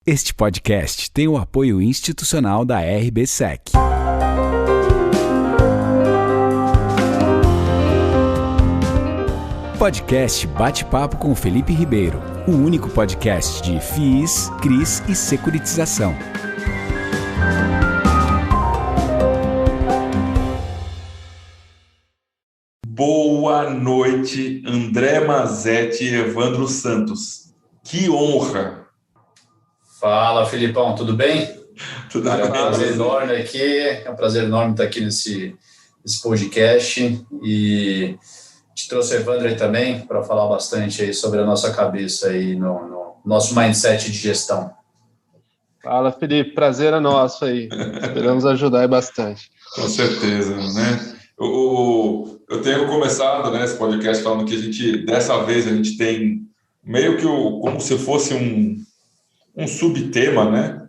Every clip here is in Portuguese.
Este podcast tem o apoio institucional da RBSEC. Podcast Bate-Papo com Felipe Ribeiro, o único podcast de FIIs, CRIs e securitização. Boa noite, André Mazetti e Evandro Santos. Que honra! Fala, Felipão, tudo bem? Tudo Cara, bem? é um prazer enorme aqui, é um prazer enorme estar aqui nesse podcast e te trouxe o Evandro aí também para falar bastante aí sobre a nossa cabeça aí no nosso mindset de gestão. Fala, Felipe, prazer é nosso aí, esperamos ajudar aí bastante. Com certeza, né? Eu tenho começado, né, esse podcast falando que dessa vez a gente tem meio que como se fosse um subtema, né?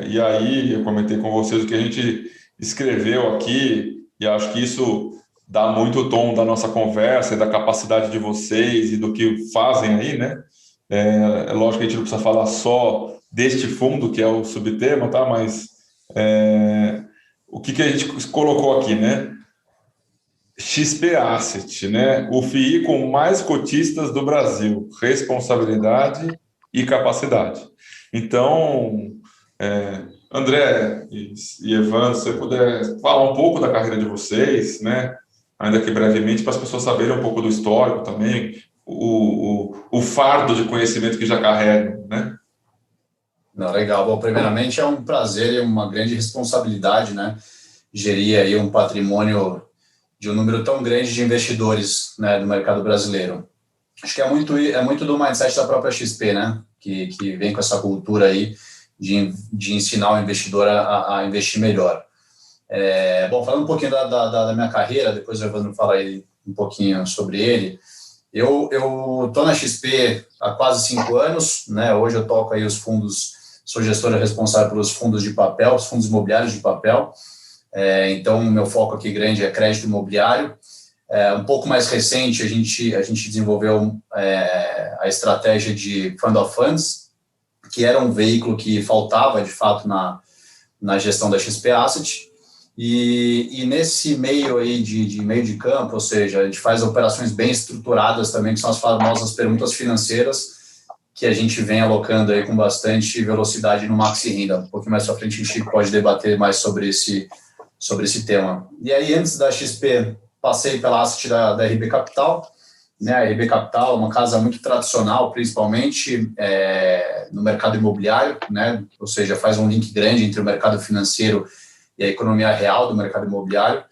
E aí eu comentei com vocês o que a gente escreveu aqui e acho que isso dá muito o tom da nossa conversa e da capacidade de vocês e do que fazem aí, né? É lógico que a gente não precisa falar só deste fundo, que é o subtema, tá? Mas o que a gente colocou aqui, né? XP Asset, né? O FII com mais cotistas do Brasil, responsabilidade e capacidade. Então, André e Evandro, se você puder falar um pouco da carreira de vocês, né? Ainda que brevemente, para as pessoas saberem um pouco do histórico também, o fardo de conhecimento que já carregam, né? Não, legal. Bom, primeiramente é um prazer e uma grande responsabilidade, né? Gerir aí um patrimônio de um número tão grande de investidores, né, do mercado brasileiro. Acho que é muito do mindset da própria XP, né? Que vem com essa cultura aí de ensinar o investidor a investir melhor. Bom, falando um pouquinho da minha carreira, depois o Evandro fala aí um pouquinho sobre ele. Eu estou na XP há quase 5 anos, né? Hoje eu toco aí os fundos, sou gestora responsável pelos fundos de papel, os fundos imobiliários de papel. Então, meu foco aqui grande é crédito imobiliário. Um pouco mais recente, a gente desenvolveu a estratégia de Fund of Funds, que era um veículo que faltava, de fato, na gestão da XP Asset. E nesse meio aí de meio de campo, ou seja, a gente faz operações bem estruturadas também, que são as famosas perguntas financeiras, que a gente vem alocando aí com bastante velocidade no Maxi Renda. Um pouquinho mais para frente a gente pode debater mais sobre esse tema. E aí, antes da XP, passei pela asset da RB Capital, né? A RB Capital é uma casa muito tradicional, principalmente no mercado imobiliário, né? Ou seja, faz um link grande entre o mercado financeiro e a economia real do mercado imobiliário.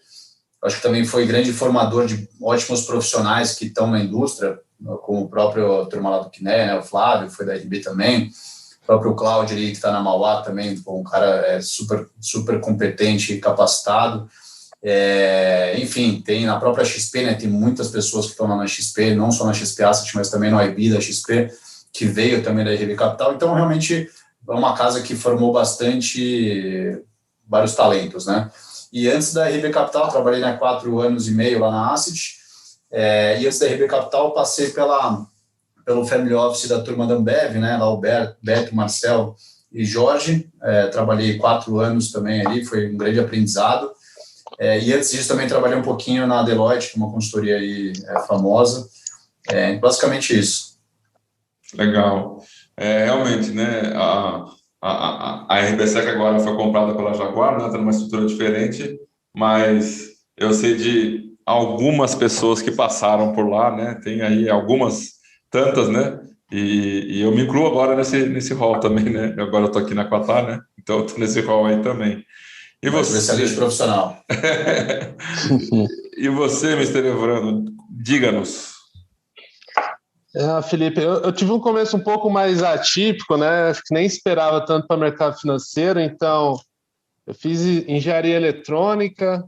Acho que também foi grande formador de ótimos profissionais que estão na indústria, como o próprio turma lá do Quiné, né? O Flávio, foi da RB também, o próprio Cláudio ali, que está na Mauá também, um cara super, super competente e capacitado. Enfim, tem na própria XP, né? Tem muitas pessoas que estão lá na XP, não só na XP Asset, mas também no IB da XP, que veio também da RB Capital. Então, realmente, é uma casa que formou vários talentos, né? E antes da RB Capital, trabalhei 4 anos e meio lá na Asset, e antes da RB Capital, passei pelo Family Office da turma da Ambev, né? Lá o Beto, Marcel e Jorge. Trabalhei 4 anos também ali, foi um grande aprendizado. E antes disso também trabalhei um pouquinho na Deloitte, que é uma consultoria aí famosa. Basicamente isso. Legal. Realmente, né? A RBSEC agora foi comprada pela Jaguar, né? Está numa estrutura diferente, mas eu sei de algumas pessoas que passaram por lá, né? Tem aí tantas, né? E eu me incluo agora nesse hall também, né? Agora eu estou aqui na Quatar, né? Então eu estou nesse hall aí também. E você? Especialista profissional. E você, Mr. Evandro, diga-nos. Felipe, eu tive um começo um pouco mais atípico, né? Acho que nem esperava tanto para o mercado financeiro, então eu fiz engenharia eletrônica,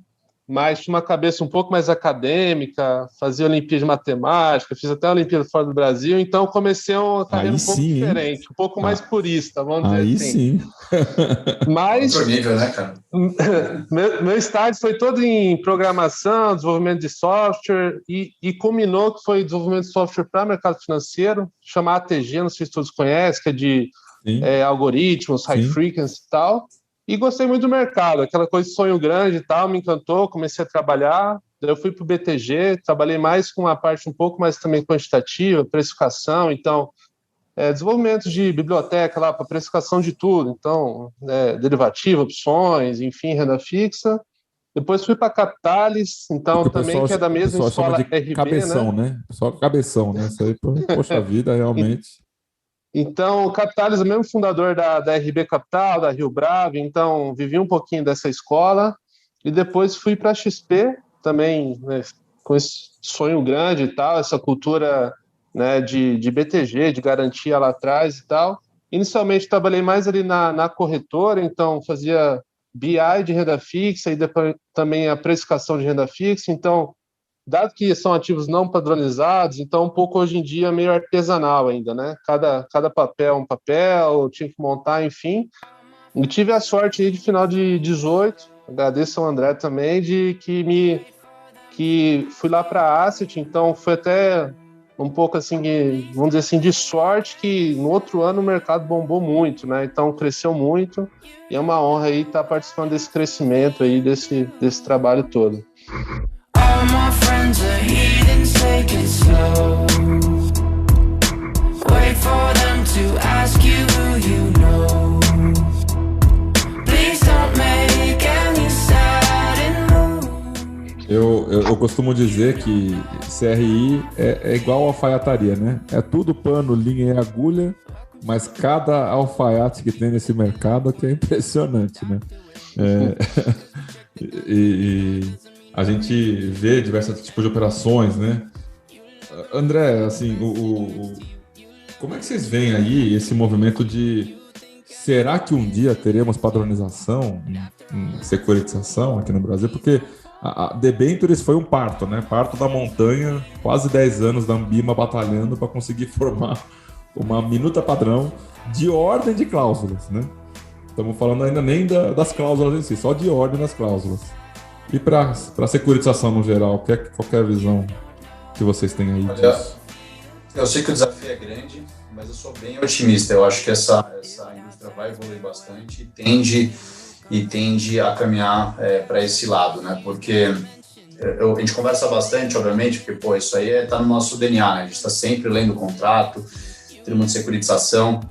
mas tinha uma cabeça um pouco mais acadêmica, fazia Olimpíada de Matemática, fiz até a Olimpíada fora do Brasil, então comecei uma carreira um pouco diferente, um pouco mais purista, vamos dizer assim. Aí sim. Mas outro nível, né, cara? meu estágio foi todo em programação, desenvolvimento de software e culminou que foi desenvolvimento de software para mercado financeiro, chama ATG, não sei se todos conhecem, que é de algoritmos, high frequency e tal, e gostei muito do mercado, aquela coisa de sonho grande e tal, me encantou, comecei a trabalhar, daí eu fui para o BTG, trabalhei mais com uma parte um pouco mais também quantitativa, precificação, então, desenvolvimento de biblioteca lá para precificação de tudo, então, derivativo, opções, enfim, renda fixa. Depois fui para Capitalis, então também que é da mesma escola RB, cabeção, né? Só cabeção, né? Isso aí, poxa vida, realmente. Então, o Capitalis é o mesmo fundador da RB Capital, da Rio Bravo, então vivi um pouquinho dessa escola e depois fui para a XP, também, né, com esse sonho grande e tal, essa cultura, né, de BTG, de garantia lá atrás e tal. Inicialmente trabalhei mais ali na corretora, então fazia BI de renda fixa e depois também a precificação de renda fixa. Então, dado que são ativos não padronizados, então um pouco hoje em dia meio artesanal ainda, né? Cada papel um papel, tinha que montar, enfim. E tive a sorte aí de final de 18, agradeço ao André também, de que fui lá para a Asset, então foi até um pouco assim, vamos dizer assim, de sorte que no outro ano o mercado bombou muito, né? Então cresceu muito e é uma honra aí estar participando desse crescimento aí, desse trabalho todo. All my friends are heathens, take it slow. Wait for them to ask you who you know. Please don't make any sudden moves. Eu costumo dizer que CRI é igual alfaiataria, né? É tudo pano, linha e agulha, mas cada alfaiate que tem nesse mercado que é impressionante, né? E a gente vê diversos tipos de operações, né? André, assim, como é que vocês veem aí esse movimento de... Será que um dia teremos padronização em securitização aqui no Brasil? Porque a debentures foi um parto, né? Parto da montanha, quase 10 anos da Ambima batalhando para conseguir formar uma minuta padrão de ordem de cláusulas, né? Estamos falando ainda nem das cláusulas em si, só de ordem das cláusulas. E para a securitização no geral, qual é a visão que vocês têm aí disso? Eu sei que o desafio é grande, mas eu sou bem otimista. Eu acho que essa indústria vai evoluir bastante e tende a caminhar para esse lado, né? Porque a gente conversa bastante, obviamente, porque isso aí está no nosso DNA, né? A gente está sempre lendo o contrato, termo de securitização.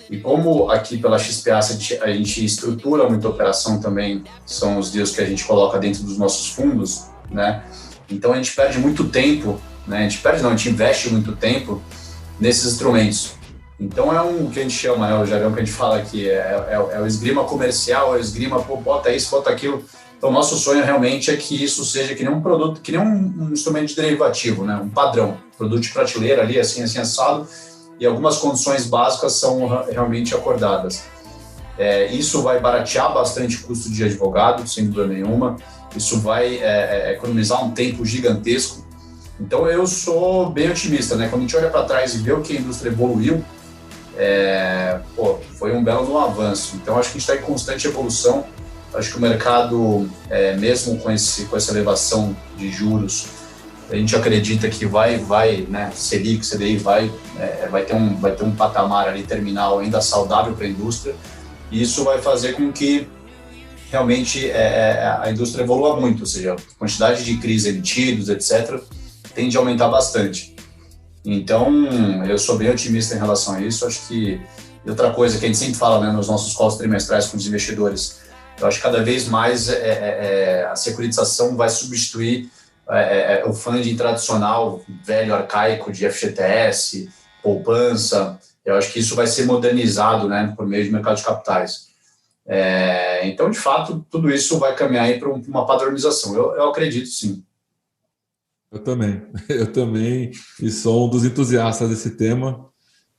E como aqui pela XP Asset a gente estrutura muita operação também, são os deals que a gente coloca dentro dos nossos fundos, né? Então a gente perde muito tempo, né? A gente investe muito tempo nesses instrumentos. Então é o que a gente chama, né? O jargão que a gente fala aqui, é o esgrima comercial, é o esgrima, bota isso, bota aquilo. Então o nosso sonho realmente é que isso seja que nem um produto, que nem um instrumento de derivativo, né? Um padrão, produto de prateleira ali, assim assado, e algumas condições básicas são realmente acordadas. Isso vai baratear bastante o custo de advogado, sem dúvida nenhuma. Isso vai economizar um tempo gigantesco. Então, eu sou bem otimista, né? Quando a gente olha para trás e vê o que a indústria evoluiu, foi um belo avanço. Então, acho que a gente está em constante evolução. Acho que o mercado, mesmo com essa elevação de juros, a gente acredita que vai, né, Selic, CDI vai ter um patamar ali terminal ainda saudável para a indústria, e isso vai fazer com que realmente a indústria evolua muito, ou seja, a quantidade de CRIs emitidos, etc., tende a aumentar bastante. Então, eu sou bem otimista em relação a isso. Acho que outra coisa que a gente sempre fala, né, nos nossos calls trimestrais com os investidores, eu acho que cada vez mais a securitização vai substituir o funding tradicional, velho, arcaico de FGTS, poupança. Eu acho que isso vai ser modernizado, né, por meio de mercado de capitais. Então, de fato, tudo isso vai caminhar para uma padronização. Eu acredito, sim. Eu também, e sou um dos entusiastas desse tema.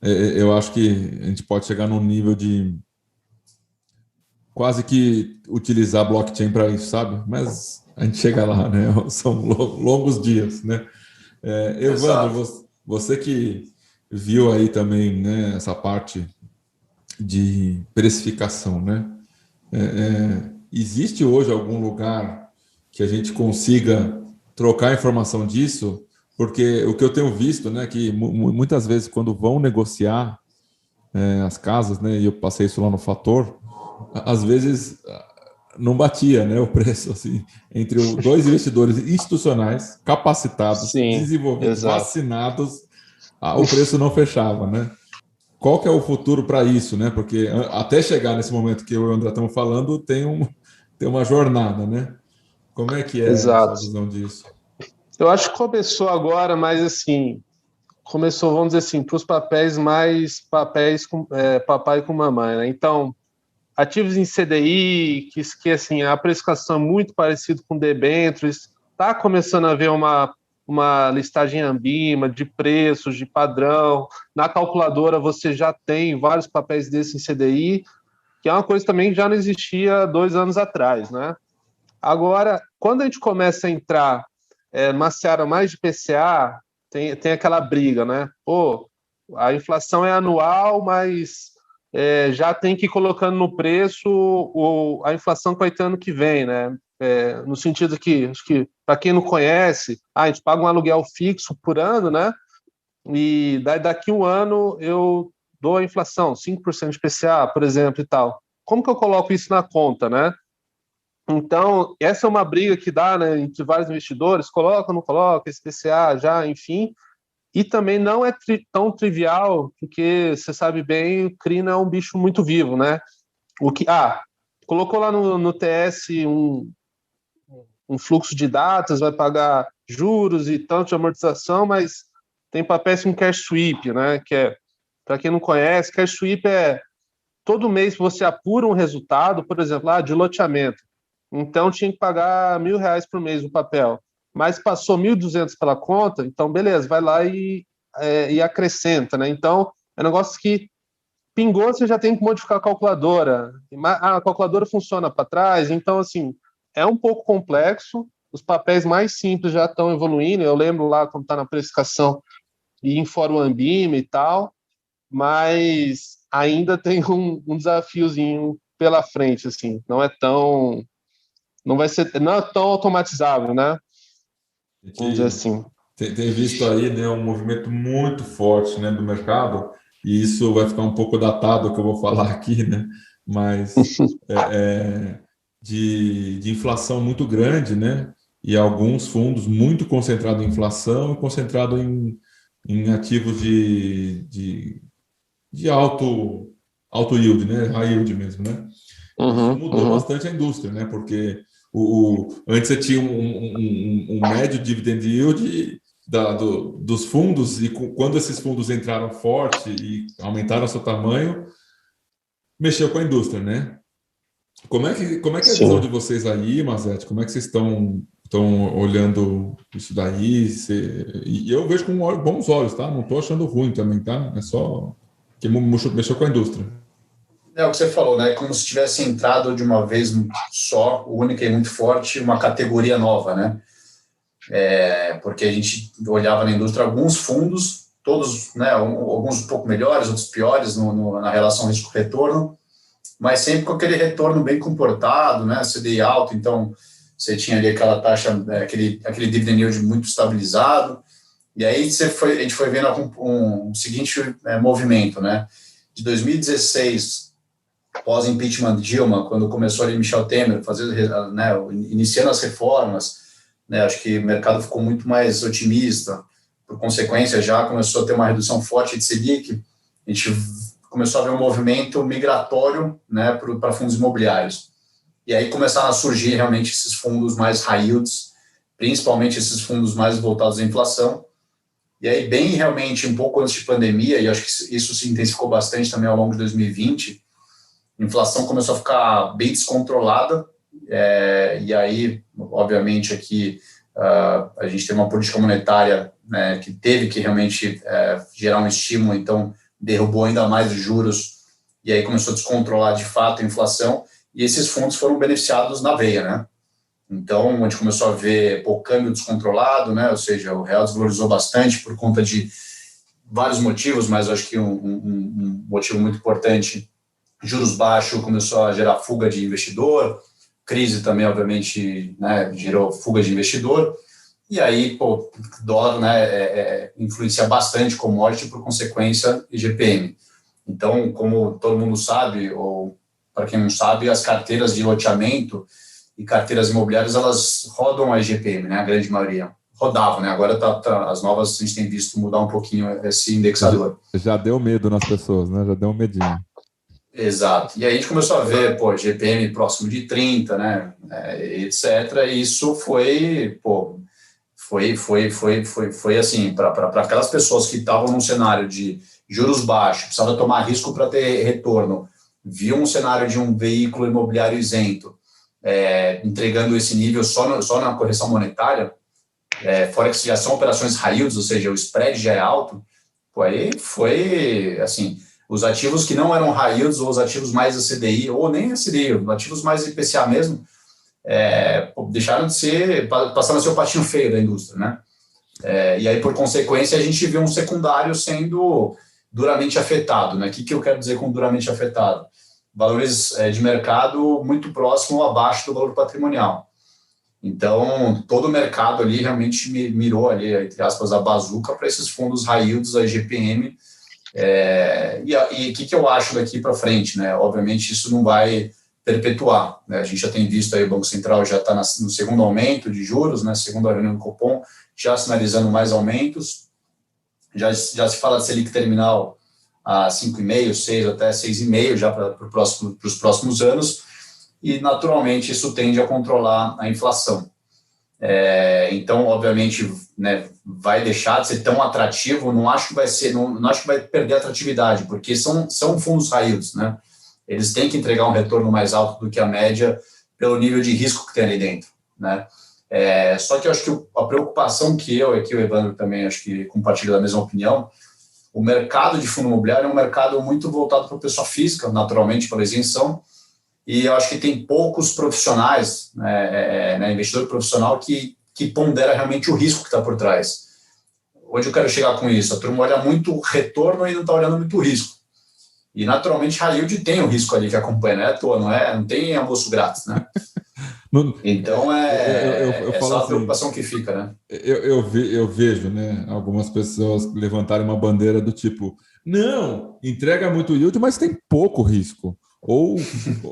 Eu acho que a gente pode chegar num nível de quase que utilizar blockchain para isso, sabe? Mas a gente chega lá, né? São longos dias, né? Evandro, você que viu aí também, né, essa parte de precificação, né? Existe hoje algum lugar que a gente consiga trocar informação disso? Porque o que eu tenho visto, né, que muitas vezes quando vão negociar as casas, né? E eu passei isso lá no Fator. Às vezes não batia, né, o preço assim entre dois investidores institucionais capacitados, Sim, desenvolvidos, exato. vacinados, o preço não fechava, né? Qual que é o futuro para isso, né? Porque até chegar nesse momento que eu e o André estamos falando, tem uma jornada, né? Como é que é a Exato. sua visão disso? Eu acho que começou agora, mas assim, começou, vamos dizer assim, para os papéis mais papéis com papai com mamãe, né? Então, ativos em CDI, que assim, a precificação é muito parecida com debêntures, está começando a haver uma listagem Ambima de preços, de padrão. Na calculadora você já tem vários papéis desses em CDI, que é uma coisa também que já não existia 2 anos atrás, né? Agora, quando a gente começa a entrar numa seara mais de PCA, tem aquela briga, né? Pô, a inflação é anual, mas já tem que ir colocando no preço a inflação que vai ter ano que vem, né? No sentido que, acho que, para quem não conhece, a gente paga um aluguel fixo por ano, né? E daqui um ano eu dou a inflação, 5% de PCA, por exemplo, e tal. Como que eu coloco isso na conta, né? Então, essa é uma briga que dá, né, entre vários investidores, coloca, não coloca, esse PCA já, enfim. E também não é tão trivial, porque você sabe bem, o CRI não é um bicho muito vivo, né? Colocou lá no TS um fluxo de datas, vai pagar juros e tanto de amortização, mas tem papéis com cash sweep, né? Que para quem não conhece, cash sweep todo mês você apura um resultado, por exemplo, de loteamento. Então tinha que pagar R$1.000 por mês o papel, mas passou 1.200 pela conta, então beleza, vai lá e acrescenta, né? Então é um negócio que pingou, você já tem que modificar a calculadora. A calculadora funciona para trás, então assim é um pouco complexo. Os papéis mais simples já estão evoluindo. Eu lembro lá quando está na precificação e em fórum Ambima e tal, mas ainda tem um desafiozinho pela frente, assim. Não é tão automatizável, né? Vamos dizer assim. Tem visto aí, né, um movimento muito forte, né, do mercado, e isso vai ficar um pouco datado, o que eu vou falar aqui, né? Mas de inflação muito grande, né? E alguns fundos muito concentrados em inflação e concentrados em ativos de alto yield, né? High yield mesmo, né? Isso mudou bastante a indústria, né? Porque antes você tinha um médio dividend yield dos fundos, e quando esses fundos entraram forte e aumentaram seu tamanho, mexeu com a indústria, né? Como é que é a visão de vocês aí, Mazzetti? Como é que vocês estão olhando isso daí? E eu vejo com bons olhos, tá? Não estou achando ruim também, tá? É só que mexeu com a indústria. É o que você falou, né? Como se tivesse entrado de uma vez só, única e muito forte, uma categoria nova, né? Porque a gente olhava na indústria alguns fundos, todos, né? Alguns um pouco melhores, outros piores na relação risco-retorno, mas sempre com aquele retorno bem comportado, né? CDI alto, então você tinha ali aquela taxa, aquele dividend yield muito estabilizado, e aí a gente foi vendo um seguinte movimento, né? De 2016, pós-impeachment de Dilma, quando começou ali Michel Temer iniciando as reformas, né? Acho que o mercado ficou muito mais otimista, por consequência já começou a ter uma redução forte de Selic, a gente começou a ver um movimento migratório, né, para fundos imobiliários. E aí começaram a surgir realmente esses fundos mais high yields, principalmente esses fundos mais voltados à inflação. E aí, bem realmente, um pouco antes de pandemia, e acho que isso se intensificou bastante também ao longo de 2020, a inflação começou a ficar bem descontrolada, e aí, obviamente, aqui a gente tem uma política monetária, né, que teve que realmente gerar um estímulo, então derrubou ainda mais os juros, e aí começou a descontrolar de fato a inflação, e esses fundos foram beneficiados na veia, né? Então, a gente começou a ver o câmbio descontrolado, né? Ou seja, o real desvalorizou bastante por conta de vários motivos, mas acho que um motivo muito importante, juros baixos, começou a gerar fuga de investidor, crise também, obviamente, né, gerou fuga de investidor, e aí, dólar, né, influencia bastante commodity, por consequência, IGPM. Então, como todo mundo sabe, ou para quem não sabe, as carteiras de loteamento e carteiras imobiliárias, elas rodam a IGPM, né? A grande maioria. Rodavam, né? Agora as novas a gente tem visto mudar um pouquinho esse indexador. Já deu medo nas pessoas, né? Já deu um medinho. Exato. E aí a gente começou a ver, GPM próximo de 30, né? Etc. E isso foi assim, para aquelas pessoas que estavam num cenário de juros baixos, precisavam tomar risco para ter retorno, viam um cenário de um veículo imobiliário isento, entregando esse nível só na correção monetária, fora que já são operações high yields, ou seja, o spread já é alto, aí foi, assim, os ativos que não eram high yields, ou os ativos mais CDI, ou nem CDI, ativos mais IPCA mesmo, deixaram de ser, passaram a ser o patinho feio da indústria, né? E aí, por consequência, a gente viu um secundário sendo duramente afetado, né? O que eu quero dizer com duramente afetado? Valores de mercado muito próximo ou abaixo do valor patrimonial. Então, todo o mercado ali realmente mirou ali, entre aspas, a bazuca para esses fundos high yields, a IGPM. E o que eu acho daqui para frente, né? Obviamente, isso não vai perpetuar, né? A gente já tem visto aí o Banco Central já está no segundo aumento de juros, né? Segunda reunião do Copom, já sinalizando mais aumentos. Já se fala de Selic terminal a 5,5%, 6% até 6,5% já para os próximos anos, e naturalmente isso tende a controlar a inflação. Então, obviamente, né, vai deixar de ser tão atrativo, não acho que vai ser, não acho que vai perder atratividade, porque são fundos high yields, né? Eles têm que entregar um retorno mais alto do que a média pelo nível de risco que tem ali dentro, né? Só que eu acho que a preocupação que eu e aqui o Evandro também acho que compartilha da mesma opinião, o mercado de fundo imobiliário é um mercado muito voltado para a pessoa física, naturalmente pela isenção, e eu acho que tem poucos profissionais, né, investidor profissional que pondera realmente o risco que está por trás. Onde eu quero chegar com isso? A turma olha muito retorno e não está olhando muito risco. E, naturalmente, high yield tem o risco ali que acompanha, não é à toa, não tem almoço grátis, né? Então, eu só a assim, preocupação que fica, né? Eu vejo, né, algumas pessoas levantarem uma bandeira do tipo, não, entrega muito yield, mas tem pouco risco. Ou,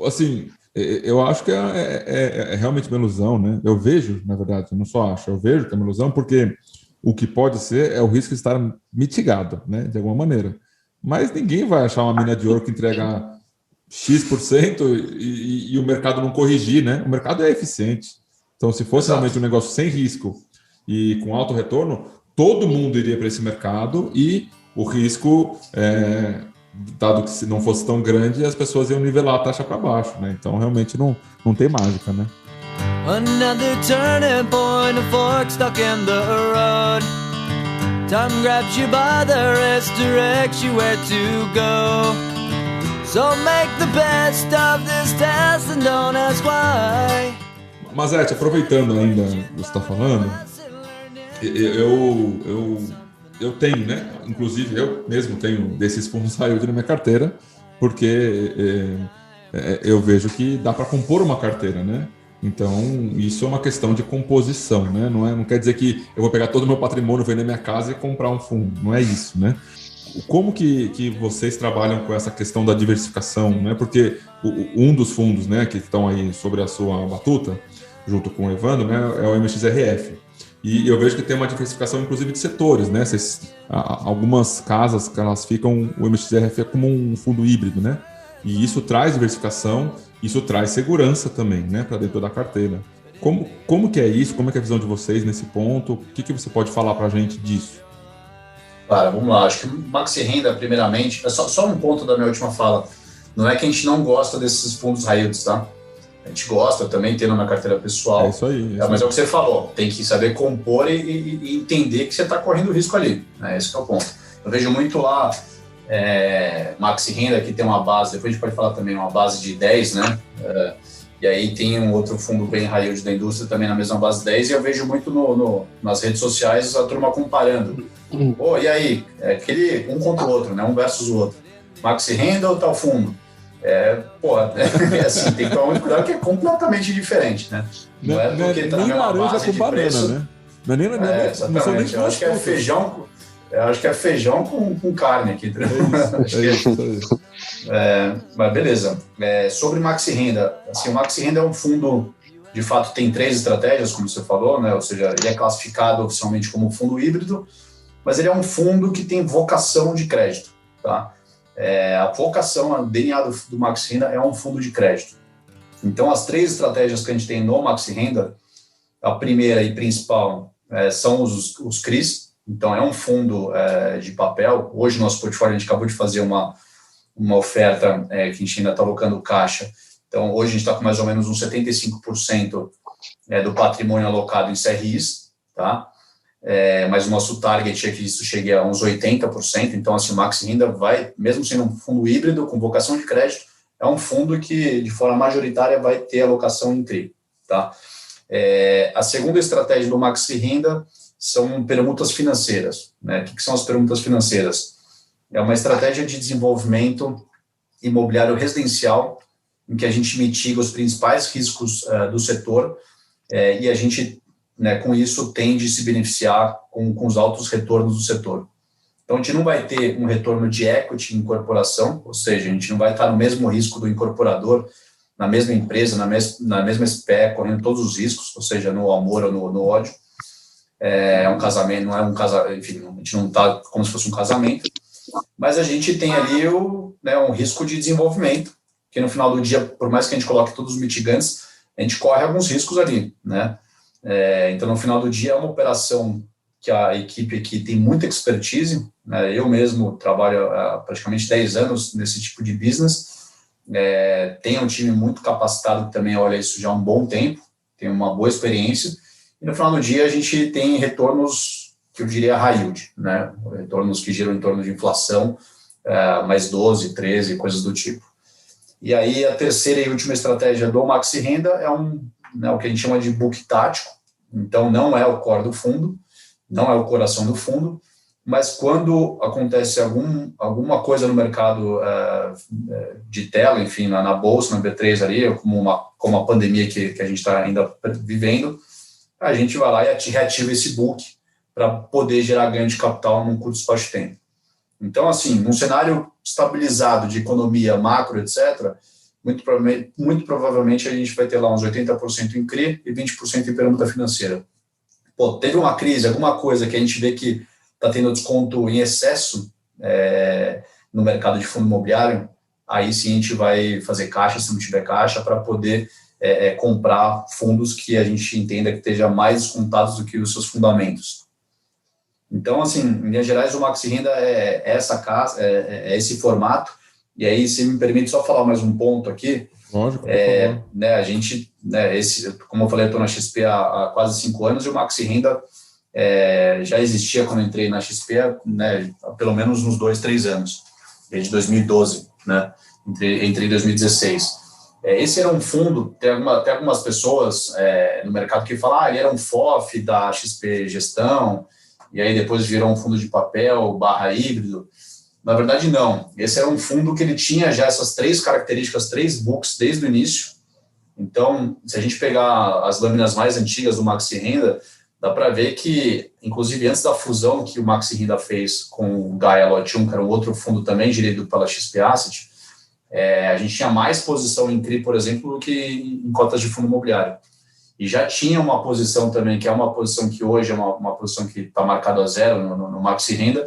assim, eu acho que é realmente uma ilusão, né? Eu vejo, na verdade, eu não só acho, eu vejo que é uma ilusão, porque o que pode ser é o risco estar mitigado, né, de alguma maneira. Mas ninguém vai achar uma mina de ouro que entrega X% e o mercado não corrigir, né? O mercado é eficiente. Então, se fosse realmente um negócio sem risco e com alto retorno, todo mundo iria para esse mercado e o risco, dado que se não fosse tão grande, as pessoas iam nivelar a taxa para baixo, né? Então, realmente não tem mágica, né? Another turning point, a fork stuck in the road. Time grabs you by the wrist, directs you where to go. So make the best of this test and don't ask why. Mazete, aproveitando ainda o que você está falando, eu tenho, né? Inclusive eu mesmo tenho desses fundos high yield na minha carteira, porque eu vejo que dá para compor uma carteira, né? Então, isso é uma questão de composição, né? Não quer dizer que eu vou pegar todo o meu patrimônio, vender minha casa e comprar um fundo. Não é isso, né? Como que vocês trabalham com essa questão da diversificação, né? Porque um dos fundos, né, que estão aí sobre a sua batuta, junto com o Evandro, né, é o MXRF. E eu vejo que tem uma diversificação, inclusive, de setores, né? Algumas casas, elas ficam... O MXRF é como um fundo híbrido, né? E isso traz diversificação, isso traz segurança também, né, para dentro da carteira. Como que é isso? Como é que é a visão de vocês nesse ponto? O que você pode falar para a gente disso? Claro, vamos lá. Acho que o Maxi Renda, primeiramente, só um ponto da minha última fala. Não é que a gente não gosta desses fundos high yields, tá? A gente gosta também, tendo na carteira pessoal. É isso aí. Mas é o que você falou, tem que saber compor e entender que você está correndo risco ali, né? Esse que é o ponto. Eu vejo muito lá, Maxi Renda, que tem uma base, depois a gente pode falar também, uma base de 10, né? E aí tem um outro fundo bem high yield da indústria também na mesma base 10, e eu vejo muito nas redes sociais a turma comparando. E aí? Aquele um contra o outro, né? Um versus o outro. Maxi Renda ou tal fundo? Assim, tem que tomar muito cuidado que é completamente diferente, né? Não é porque tá na mesma base de preço. Né? Não é nem exatamente. Eu acho que é feijão Eu acho que é feijão com carne aqui. Mas beleza. Sobre Maxi Renda, assim, o Maxi Renda é um fundo, de fato, tem 3 estratégias, como você falou, né? Ou seja, ele é classificado oficialmente como fundo híbrido, mas ele é um fundo que tem vocação de crédito, tá? A vocação, a DNA do Maxi Renda é um fundo de crédito. Então, as 3 estratégias que a gente tem no Maxi Renda, a primeira e principal são os CRIs. Então, é um fundo de papel. Hoje, nosso portfólio, a gente acabou de fazer uma oferta que a gente ainda está alocando caixa. Então, hoje a gente está com mais ou menos uns 75% do patrimônio alocado em CRIs, tá? Mas o nosso target é que isso chegue a uns 80%. Então, assim, o Maxi Renda vai, mesmo sendo um fundo híbrido com vocação de crédito, é um fundo que, de forma majoritária, vai ter alocação em CRI, tá? A segunda estratégia do Maxi Renda são permutas financeiras, né? O que são as permutas financeiras? É uma estratégia de desenvolvimento imobiliário residencial em que a gente mitiga os principais riscos do setor e a gente, né, com isso, tende a se beneficiar com os altos retornos do setor. Então, a gente não vai ter um retorno de equity em incorporação, ou seja, a gente não vai estar no mesmo risco do incorporador, na mesma empresa, na mesma SPE, correndo todos os riscos, ou seja, no amor ou no ódio. É um casamento, não é um casamento, enfim, a gente não está como se fosse um casamento, mas a gente tem ali um risco de desenvolvimento, que no final do dia, por mais que a gente coloque todos os mitigantes, a gente corre alguns riscos ali, né? Então, no final do dia, é uma operação que a equipe aqui tem muita expertise, né? Eu mesmo trabalho há praticamente 10 anos nesse tipo de business, tenho um time muito capacitado que também olha isso já há um bom tempo, tem uma boa experiência, e no final do dia a gente tem retornos que eu diria high yield, né? Retornos que giram em torno de inflação, mais 12, 13, coisas do tipo. E aí a terceira e última estratégia do Maxi Renda é o que a gente chama de book tático. Então não é o core do fundo, não é o coração do fundo, mas quando acontece alguma coisa no mercado de tela, enfim, na bolsa, na B3 ali, como a pandemia que a gente está ainda vivendo, a gente vai lá e reativa esse book para poder gerar ganho de capital num curto espaço de tempo. Então, assim, num cenário estabilizado de economia macro, etc., muito provavelmente a gente vai ter lá uns 80% em CRI e 20% em permuta financeira. Pô, teve uma crise, alguma coisa que a gente vê que está tendo desconto em excesso no mercado de fundo imobiliário, aí sim a gente vai fazer caixa, se não tiver caixa, para poder comprar fundos que a gente entenda que esteja mais descontados do que os seus fundamentos. Então, assim, em linhas gerais, o Maxi Renda é essa casa, é esse formato. E aí, se me permite só falar mais um ponto aqui. Lógico, por favor. Né, a gente, né, como eu falei, eu estou na XP há quase 5 anos e o Maxi Renda já existia quando eu entrei na XP, né, há pelo menos uns 2, 3 anos, desde 2012, né, entrei em 2016. Esse era um fundo, tem algumas pessoas no mercado que falam, ele era um FOF da XP Gestão, e aí depois virou um fundo de papel / híbrido. Na verdade, não. Esse era um fundo que ele tinha já essas 3 características, 3 books desde o início. Então, se a gente pegar as lâminas mais antigas do Maxi Renda, dá para ver que, inclusive antes da fusão que o Maxi Renda fez com o Gaia Lot 1, que era um outro fundo também gerido pela XP Asset, a gente tinha mais posição em CRI, por exemplo, do que em cotas de fundo imobiliário. E já tinha uma posição também, que é uma posição que hoje é uma posição que está marcada a 0 no Maxi Renda,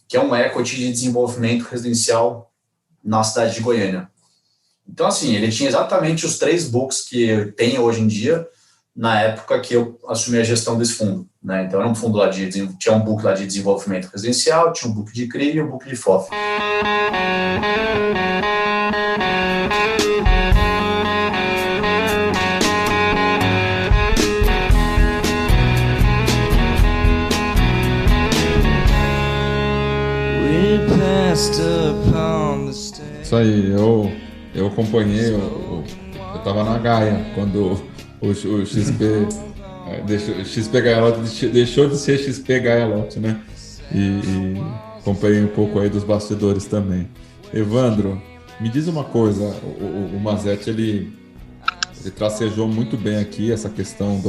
que é um equity de desenvolvimento residencial na cidade de Goiânia. Então, assim, ele tinha exatamente os 3 books que eu tenho hoje em dia, na época que eu assumi a gestão desse fundo, né? Então, era um fundo lá tinha um book lá de desenvolvimento residencial, tinha um book de CRI e um book de FOF. Isso aí, eu acompanhei, eu estava na Gaia quando o XP XP Gaia Lot deixou de ser XP Gaia Lot, né? E acompanhei um pouco aí dos bastidores também. Evandro, me diz uma coisa, o Mazzetti ele tracejou muito bem aqui essa questão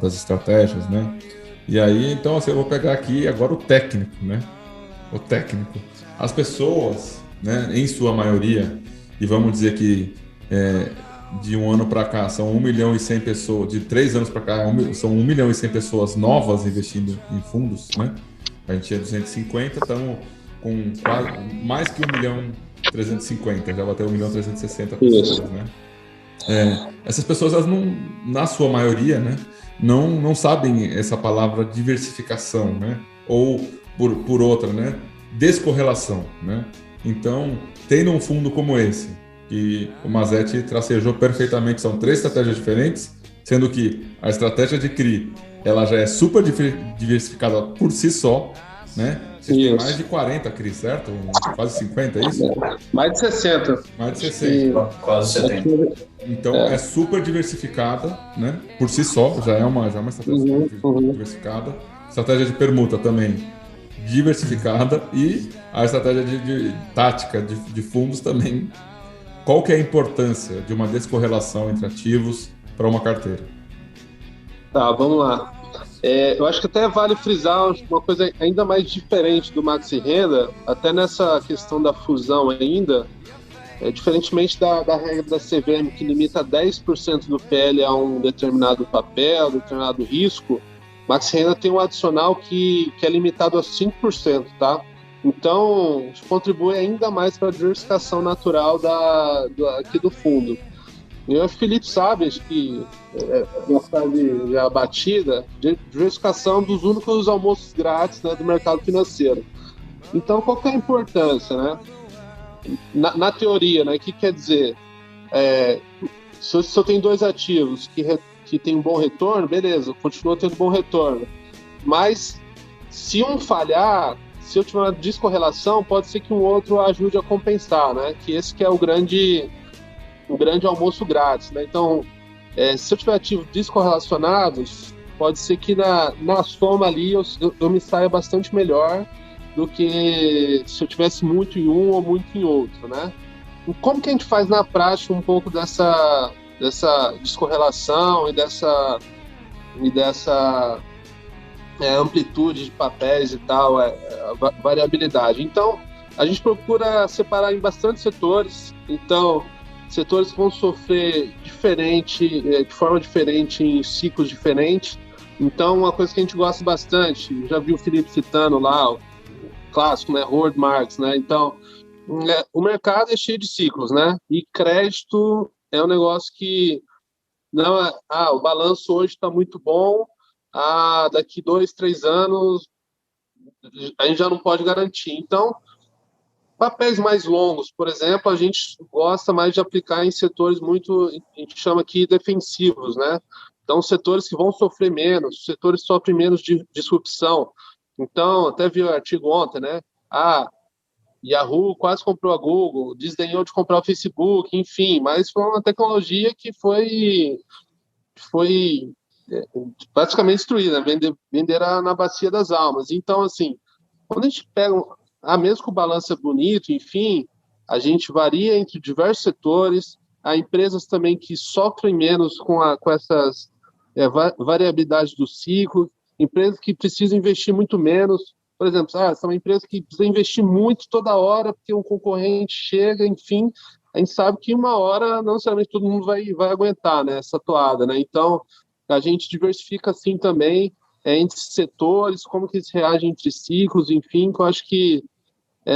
das estratégias, né? E aí, então, assim, eu vou pegar aqui agora o técnico, né? o técnico. As pessoas, né, em sua maioria, e vamos dizer que de um ano para cá são 1 milhão e 100 pessoas, de 3 anos para cá são 1 milhão e 100 pessoas novas investindo em fundos, né? A gente é 250, estamos com quase, mais que 1 milhão 350, já bateu 1 milhão 360 pessoas, né? Essas pessoas, elas não, na sua maioria, né, não sabem essa palavra diversificação, né? Ou por outra, né, descorrelação, né? Então, tendo um fundo como esse, que o Mazzetti tracejou perfeitamente, são 3 estratégias diferentes, sendo que a estratégia de CRI, ela já é super diversificada por si só, né? Você tem mais de 40 CRI, certo? Quase 50, é isso? Mais de 60. Mais de 60. Quase 70. Então, é super diversificada, né? Por si só, já é uma estratégia diversificada. Estratégia de permuta também diversificada, e a estratégia de tática de fundos também. Qual que é a importância de uma descorrelação entre ativos para uma carteira? Tá, vamos lá. Eu acho que até vale frisar uma coisa ainda mais diferente do Maxi Renda, até nessa questão da fusão ainda, diferentemente da regra da CVM, que limita 10% do PL a um determinado papel, determinado risco, Maxi Renda tem um adicional que é limitado a 5%, tá? Então, isso contribui ainda mais para a diversificação natural aqui do fundo. E o Felipe sabe, acho que uma frase já batida, diversificação dos únicos almoços grátis, né, do mercado financeiro. Então, qual que é a importância, né? Na teoria, né, o que quer dizer? Se eu tenho 2 ativos que tem um bom retorno, beleza, continua tendo bom retorno. Mas, se um falhar, se eu tiver uma descorrelação, pode ser que um outro ajude a compensar, né? Que esse que é o grande almoço grátis, né? Então, se eu tiver ativos descorrelacionados, pode ser que na soma ali eu me saia bastante melhor do que se eu tivesse muito em um ou muito em outro, né? E como que a gente faz na prática um pouco dessa descorrelação e dessa amplitude de papéis e tal, variabilidade? Então, a gente procura separar em bastante setores. Então, setores que vão sofrer de forma diferente, em ciclos diferentes. Então, uma coisa que a gente gosta bastante, já vi o Felipe citando lá, o clássico, né, Howard Marks, né? Então, o mercado é cheio de ciclos, né? E crédito é um negócio que não é, o balanço hoje está muito bom, daqui 2, 3 anos a gente já não pode garantir. Então, papéis mais longos, por exemplo, a gente gosta mais de aplicar em setores muito, a gente chama aqui defensivos, né? Então, setores que vão sofrer menos, setores que sofrem menos de disrupção. Então, até vi o artigo ontem, né? Yahoo quase comprou a Google, desdenhou de comprar o Facebook, enfim, mas foi uma tecnologia que foi praticamente destruída, né? Vender na bacia das almas. Então, assim, quando a gente pega, mesmo que o balanço é bonito, enfim, a gente varia entre diversos setores, há empresas também que sofrem menos com essas variabilidades do ciclo, empresas que precisam investir muito menos. Por exemplo, são uma empresa que precisa investir muito toda hora porque um concorrente chega, enfim, a gente sabe que uma hora não necessariamente todo mundo vai aguentar, né, essa toada, né? Então, a gente diversifica assim também entre setores, como que eles reagem entre ciclos, enfim, que eu acho que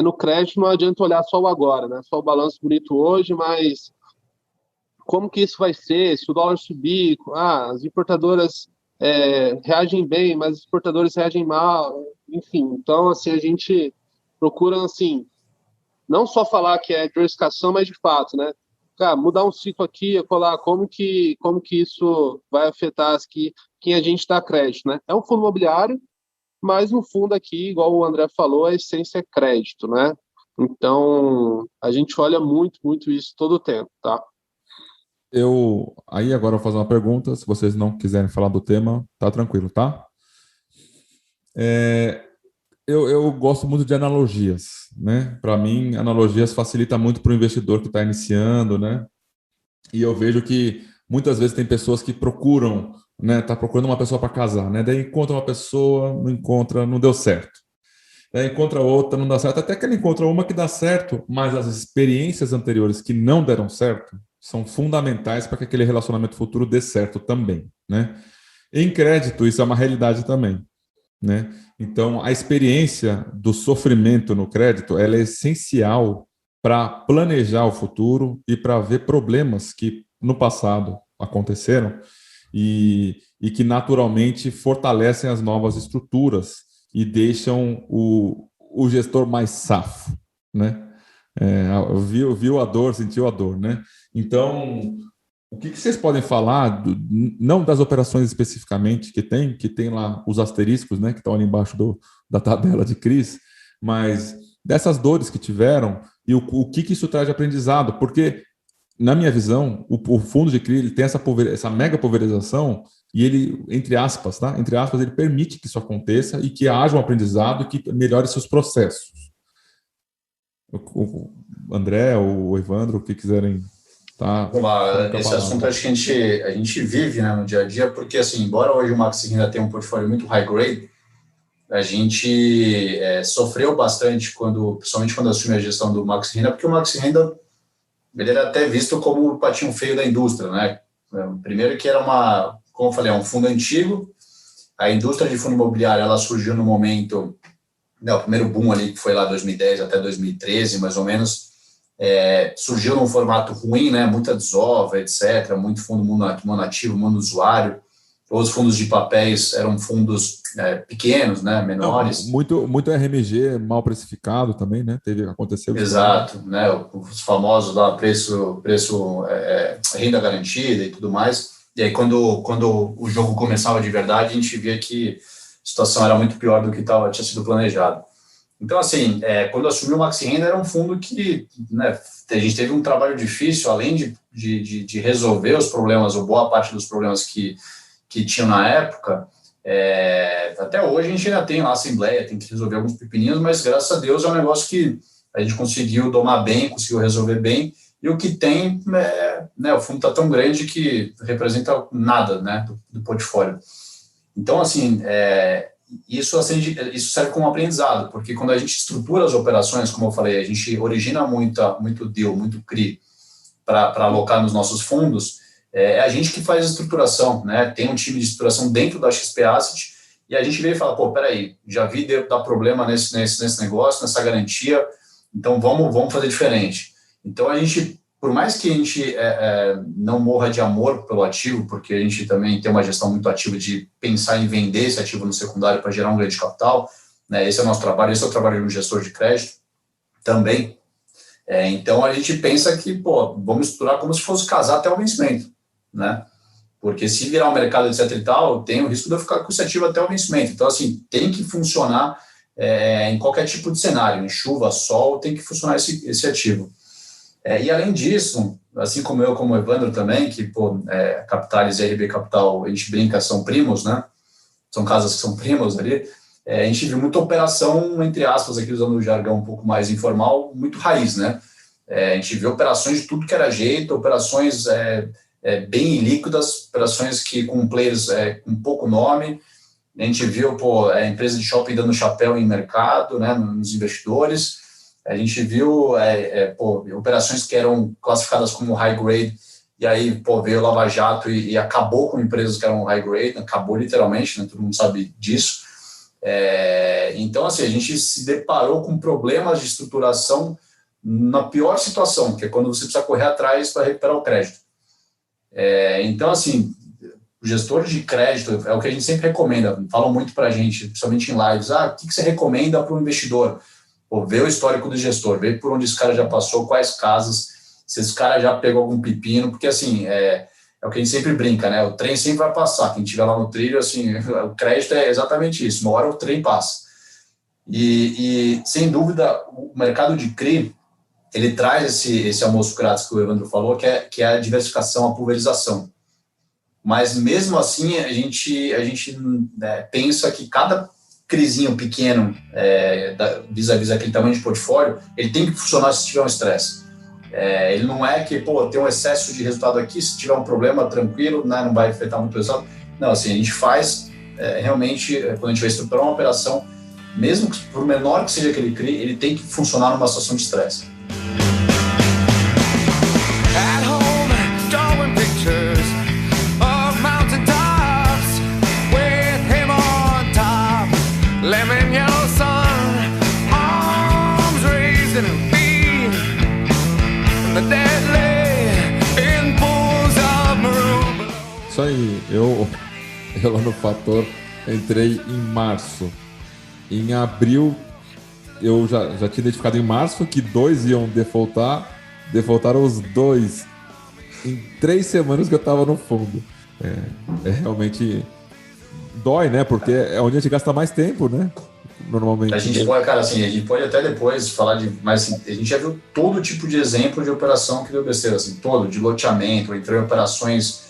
no crédito não adianta olhar só o agora, né? Só o balanço bonito hoje, mas como que isso vai ser? Se o dólar subir, as importadoras reagem bem, mas os exportadores reagem mal, enfim. Então, assim, a gente procura, assim, não só falar que é diversificação, mas de fato, né? Mudar um ciclo aqui, colar, como que isso vai afetar quem a gente dá crédito, né? É um fundo imobiliário, mas no fundo aqui, igual o André falou, a essência é crédito, né? Então, a gente olha muito, muito isso todo o tempo, tá? Aí agora eu vou fazer uma pergunta, se vocês não quiserem falar do tema, tá tranquilo, tá? Eu gosto muito de analogias, né? Para mim, analogias facilita muito para o investidor que está iniciando, né? E eu vejo que muitas vezes tem pessoas que procuram, né? Tá procurando uma pessoa para casar, né? Daí encontra uma pessoa, não encontra, não deu certo. Daí encontra outra, não dá certo, até que ele encontra uma que dá certo, mas as experiências anteriores que não deram certo são fundamentais para que aquele relacionamento futuro dê certo também, né? Em crédito, isso é uma realidade também, né? Então, a experiência do sofrimento no crédito, ela é essencial para planejar o futuro e para ver problemas que no passado aconteceram e que naturalmente fortalecem as novas estruturas e deixam o gestor mais safo, né? Viu a dor, sentiu a dor, né? Então, o que vocês podem falar, não das operações especificamente que tem lá os asteriscos, né, que estão ali embaixo da tabela de CRIs, mas dessas dores que tiveram e o que isso traz de aprendizado, porque, na minha visão, o fundo de CRI ele tem essa mega pulverização e ele, entre aspas, ele permite que isso aconteça e que haja um aprendizado e que melhore seus processos. O André, o Evandro, o que quiserem... Tá, esse assunto acho que a gente vive, né, no dia a dia, porque assim, embora hoje o Maxi Renda tenha um portfólio muito high grade, a gente sofreu bastante principalmente quando assumiu a gestão do Maxi Renda, porque o Maxi Renda ele era até visto como o patinho feio da indústria, né? Primeiro que era como eu falei, um fundo antigo, a indústria de fundo imobiliário ela surgiu no momento, né, o primeiro boom ali que foi lá 2010 até 2013, mais ou menos. Surgiu num formato ruim, né? Muita desova, etc., muito fundo monativo, monousuário. Os fundos de papéis eram fundos pequenos, né? Menores. Não, muito RMG mal precificado também, né? Aconteceu. Exato, né? Os famosos lá, preço renda garantida e tudo mais. E aí, quando o jogo começava de verdade, a gente via que a situação era muito pior do que tinha sido planejado. Então, assim, quando assumiu o Maxi Renda, era um fundo que, né, a gente teve um trabalho difícil, além de resolver os problemas, ou boa parte dos problemas que tinham na época. Até hoje a gente ainda tem lá a assembleia, tem que resolver alguns pepininhos, mas graças a Deus é um negócio que a gente conseguiu domar bem, conseguiu resolver bem, e o que tem, né, o fundo está tão grande que representa nada, né, do portfólio. Então, assim, isso serve como aprendizado, porque quando a gente estrutura as operações, como eu falei, a gente origina muito deal, muito CRI para alocar nos nossos fundos, a gente que faz a estruturação, né? Tem um time de estruturação dentro da XP Asset e a gente veio e fala, peraí, já vi dar problema nesse negócio, nessa garantia, então vamos fazer diferente. Então a gente, por mais que a gente não morra de amor pelo ativo, porque a gente também tem uma gestão muito ativa de pensar em vender esse ativo no secundário para gerar um ganho de capital, né? Esse é o nosso trabalho, esse é o trabalho de um gestor de crédito também. Então a gente pensa que, vamos estruturar como se fosse casar até o vencimento, né? Porque se virar um mercado, etc e tal, tem o risco de eu ficar com esse ativo até o vencimento. Então, assim, tem que funcionar em qualquer tipo de cenário, em chuva, sol, tem que funcionar esse ativo. E além disso, assim como eu, como o Evandro também, que Capitalis e RB Capital, a gente brinca, são primos, né? São casas que são primos ali. A gente viu muita operação, entre aspas, aqui usando o jargão um pouco mais informal, muito raiz, né? A gente viu operações de tudo que era jeito, operações bem líquidas, operações com players com pouco nome. A gente viu a empresa de shopping dando chapéu em mercado, né, nos investidores. A gente viu operações que eram classificadas como high grade, e aí veio o Lava Jato e acabou com empresas que eram high grade, acabou literalmente, né, todo mundo sabe disso. Então, assim, a gente se deparou com problemas de estruturação na pior situação, que é quando você precisa correr atrás para recuperar o crédito. Então, assim, o gestor de crédito é o que a gente sempre recomenda, falam muito para a gente, principalmente em lives, o que você recomenda para o investidor? Ver o histórico do gestor, ver por onde esse cara já passou, quais casas, se esse cara já pegou algum pepino, porque, assim, é o que a gente sempre brinca, né? O trem sempre vai passar, quem estiver lá no trilho, assim, o crédito é exatamente isso, uma hora o trem passa. E sem dúvida, o mercado de CRI, ele traz esse almoço grátis que o Evandro falou, que é a diversificação, a pulverização. Mas, mesmo assim, a gente pensa que cada crisinho pequeno, vis-a-vis aquele tamanho de portfólio, ele tem que funcionar se tiver um estresse. Ele não é que, tem um excesso de resultado aqui, se tiver um problema, tranquilo, né, não vai afetar muito o resultado. Não, assim, a gente faz, realmente, quando a gente vai estruturar uma operação, mesmo que, por menor que seja aquele CRI, ele tem que funcionar numa situação de estresse. At home, drawing pictures of mountain tops with him on top, lemon yellow sun, arms raised in a V, and the dead lay in pools of maroon below. Isso aí, eu lá no Fator entrei em março. Em abril, eu já tinha identificado em março que 2 iam defaultar. Defaultaram os 2 em 3 semanas que eu tava no fundo. É realmente dói, né? Porque é onde a gente gasta mais tempo, né? Normalmente. A gente pode, cara, assim, a gente pode até depois falar de... Mas assim, a gente já viu todo tipo de exemplo de operação que deu besteira, assim, todo, de loteamento, entrou em operações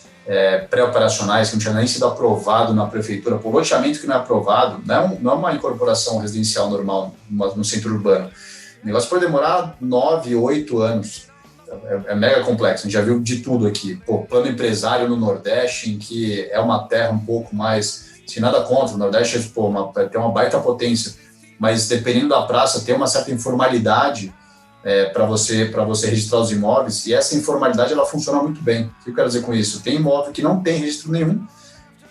pré-operacionais que não tinha nem sido aprovado na prefeitura. Por loteamento que não é aprovado, não é uma incorporação residencial normal no centro urbano. O negócio pode demorar 9, 8 anos. É mega complexo. A gente já viu de tudo aqui. Plano empresário no Nordeste, em que é uma terra um pouco mais... Sem nada contra, o Nordeste tem uma baita potência, mas dependendo da praça, tem uma certa informalidade para você registrar os imóveis, e essa informalidade ela funciona muito bem. O que eu quero dizer com isso? Tem imóvel que não tem registro nenhum,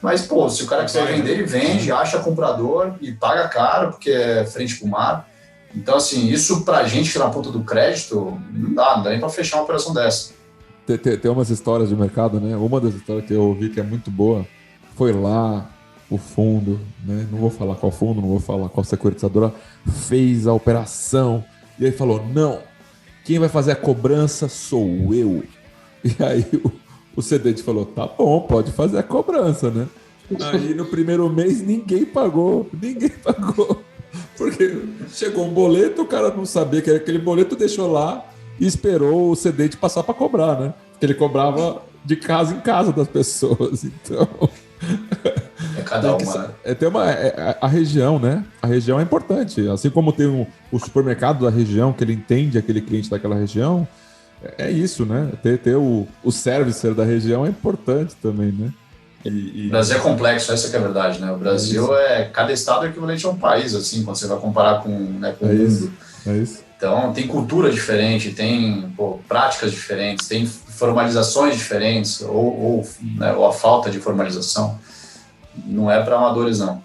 mas, se o cara quiser vender, ele vende, acha comprador e paga caro, porque é frente para o mar. Então, assim, isso pra gente que é na ponta do crédito, não dá nem para fechar uma operação dessa. Tem umas histórias de mercado, né? Uma das histórias que eu ouvi que é muito boa, foi lá, o fundo, né? Não vou falar qual fundo, não vou falar qual securitizadora, fez a operação, e aí falou, não, quem vai fazer a cobrança sou eu. E aí o cedente falou, tá bom, pode fazer a cobrança, né? Aí no primeiro mês ninguém pagou. Porque chegou um boleto, o cara não sabia que era aquele boleto, deixou lá e esperou o cedente passar para cobrar, né? Porque ele cobrava de casa em casa das pessoas, então... Cada uma. A região, né? A região é importante. Assim como tem o supermercado da região, que ele entende aquele cliente daquela região, é isso, né? Ter o servicer da região é importante também, né? O Brasil é complexo, essa que é a verdade, né? O Brasil cada estado é equivalente a um país, assim, quando você vai comparar com o mundo. É isso. Então, tem cultura diferente, tem práticas diferentes, tem formalizações diferentes, ou a falta de formalização. Não é para amadores, não.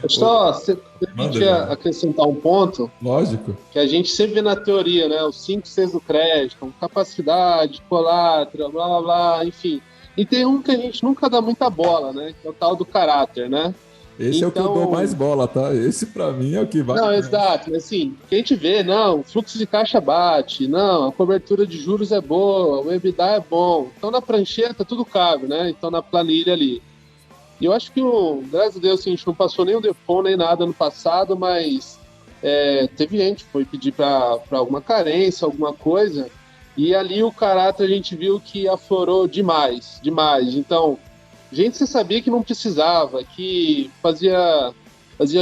Só você podia acrescentar um ponto. Lógico. Que a gente sempre vê na teoria, né? Os 5 Cs do crédito, capacidade, colatra, blá, blá, blá, enfim. E tem um que a gente nunca dá muita bola, né? Que é o tal do caráter, né? Esse é o que eu dou mais bola, tá? Esse pra mim é o que vai. Não, exato. Assim, que a gente vê, não, o fluxo de caixa bate, não, a cobertura de juros é boa, o EBITDA é bom. Então na prancheta tudo cabe, né? Então na planilha ali. E eu acho que, graças a Deus, assim, a gente não passou nem o default nem nada no passado, mas teve gente que foi pedir para alguma carência, alguma coisa, e ali o caráter a gente viu que aflorou demais. Então, gente, você sabia que não precisava, que fazia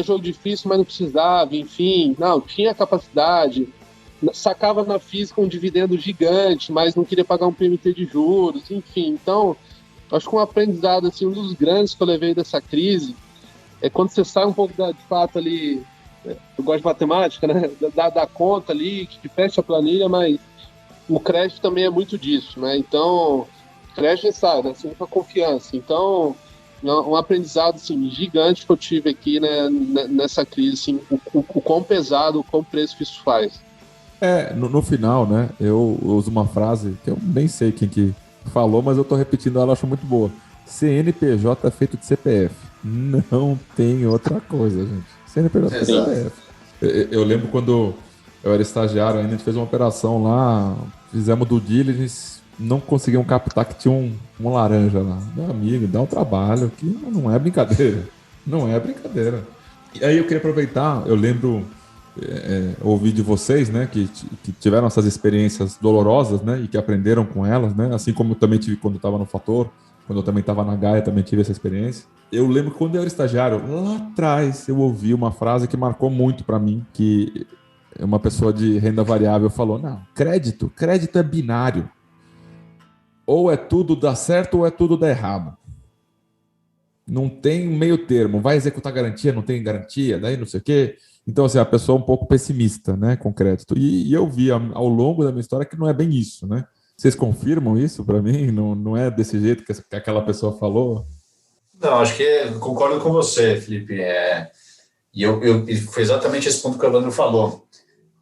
jogo difícil, mas não precisava, enfim, não, tinha capacidade, sacava na física um dividendo gigante, mas não queria pagar um PMT de juros, enfim, então... Acho que um aprendizado, assim, um dos grandes que eu levei dessa crise é quando você sai um pouco de fato ali, eu gosto de matemática, né? Da conta ali, que fecha a planilha, mas o crédito também é muito disso, né? Então, crédito sabe, assim, com a confiança. Então, um aprendizado, assim, gigante que eu tive aqui, né, nessa crise, assim, o quão pesado, o quão preço que isso faz. No final, né, eu uso uma frase que eu nem sei quem que falou, mas eu tô repetindo, ela acho muito boa. CNPJ é feito de CPF. Não tem outra coisa, gente. CNPJ é feito de CPF. Eu lembro quando eu era estagiário ainda, a gente fez uma operação lá, fizemos due diligence, não conseguimos captar que tinha um laranja lá. Meu amigo, dá um trabalho que não é brincadeira. Não é brincadeira. E aí eu queria aproveitar, eu lembro... ouvir de vocês, né, que tiveram essas experiências dolorosas, né, e que aprenderam com elas, né, assim como eu também tive quando eu estava no Fator, quando eu também estava na Gaia, também tive essa experiência. Eu lembro que quando eu era estagiário, lá atrás, eu ouvi uma frase que marcou muito para mim, que uma pessoa de renda variável falou, não, crédito é binário. Ou é tudo dá certo ou é tudo dá errado. não tem meio termo, vai executar garantia, não tem garantia, daí não sei o quê. Então, assim, a pessoa é um pouco pessimista, né, com crédito. E eu vi ao longo da minha história que não é bem isso, né? Vocês confirmam isso para mim? Não é desse jeito que aquela pessoa falou? Não, acho que concordo com você, Felipe. E foi exatamente esse ponto que o Evandro falou,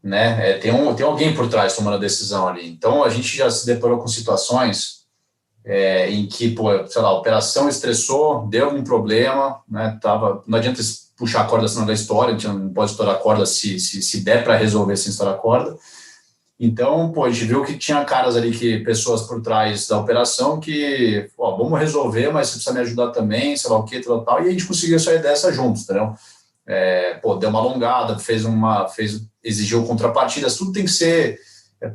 né? Tem alguém por trás tomando a decisão ali. Então, a gente já se deparou com situações em que, sei lá, a operação estressou, deu algum problema, né? Não adianta puxar a corda senão da história, a gente não pode estourar a corda se der para resolver sem estourar a corda. Então, a gente viu que tinha caras ali, pessoas por trás da operação que, vamos resolver, mas você precisa me ajudar também, sei lá o que, tal, e a gente conseguiu sair dessa juntos, entendeu? Deu uma alongada, exigiu contrapartidas, tudo tem que ser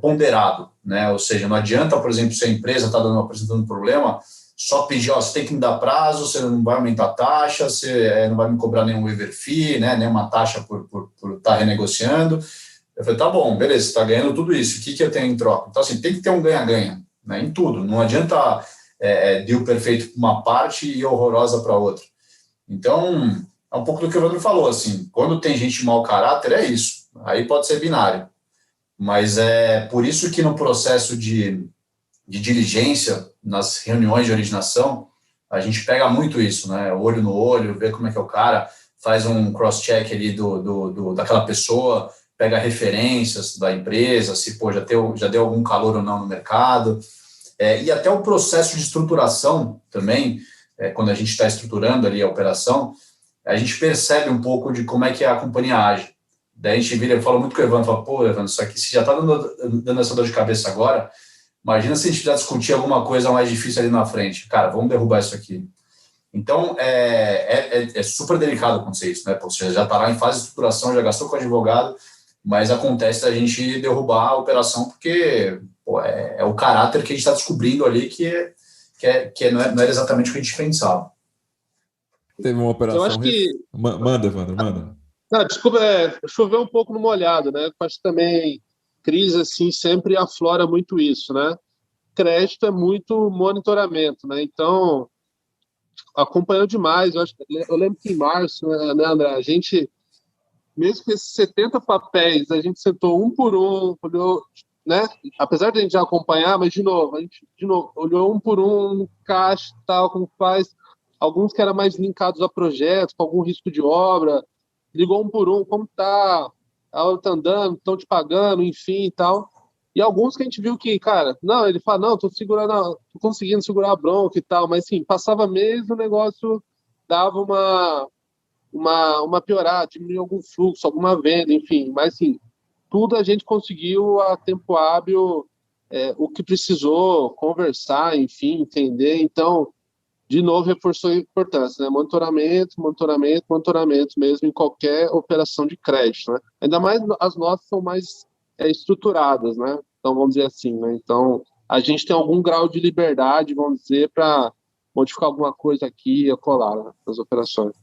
ponderado, né? Ou seja, não adianta, por exemplo, se a empresa está apresentando um problema, só pedir, você tem que me dar prazo, você não vai aumentar a taxa, você não vai me cobrar nenhum waiver fee, né? Nenhuma taxa por estar renegociando. Eu falei, tá bom, beleza, você está ganhando tudo isso, o que eu tenho em troca? Então, assim, tem que ter um ganha-ganha, né, em tudo. Não adianta deal perfeito para uma parte e horrorosa para outra. Então, é um pouco do que o Evandro falou, assim, quando tem gente de mau caráter, é isso. Aí pode ser binário. Mas é por isso que no processo de diligência, nas reuniões de originação, a gente pega muito isso, né? Olho no olho, vê como é que é o cara, faz um cross-check ali daquela pessoa, pega referências da empresa, se já deu algum calor ou não no mercado, e até o processo de estruturação também, quando a gente está estruturando ali a operação, a gente percebe um pouco de como é que a companhia age. Daí a gente vira, eu falo muito com o Evandro, Evandro, isso aqui se já está dando essa dor de cabeça agora, imagina se a gente já discutir alguma coisa mais difícil ali na frente. Cara, vamos derrubar isso aqui. Então, é super delicado acontecer isso, né? Você já está lá em fase de estruturação, já gastou com o advogado, mas acontece da gente derrubar a operação porque é o caráter que a gente está descobrindo ali que não era exatamente o que a gente pensava. Teve uma operação... Eu acho que... Manda, Evandro, manda. Não, desculpa, choveu um pouco no molhado, né? Eu acho que também crise assim sempre aflora muito isso, né? Crédito é muito monitoramento, né? Então, acompanhou demais. Eu lembro que em março, né, André, a gente... Mesmo com esses 70 papéis, a gente sentou um por um, olhou, né? Apesar de a gente já acompanhar, mas a gente olhou um por um, caixa, tal, como faz. Alguns que eram mais linkados a projetos, com algum risco de obra, ligou um por um, como tá? A obra tá andando, estão te pagando, enfim e tal. E alguns que a gente viu que, cara, não, ele fala, não, tô conseguindo segurar a bronca e tal, mas sim, passava mês, o negócio dava uma piorada, diminuiu algum fluxo, alguma venda, enfim, mas sim, tudo a gente conseguiu a tempo hábil, o que precisou, conversar, enfim, entender. Então, de novo, reforçou a importância, né? Monitoramento mesmo em qualquer operação de crédito, né? Ainda mais as nossas são mais estruturadas, né? Então, vamos dizer assim, né? Então, a gente tem algum grau de liberdade, vamos dizer, para modificar alguma coisa aqui e acolá, né, nas operações.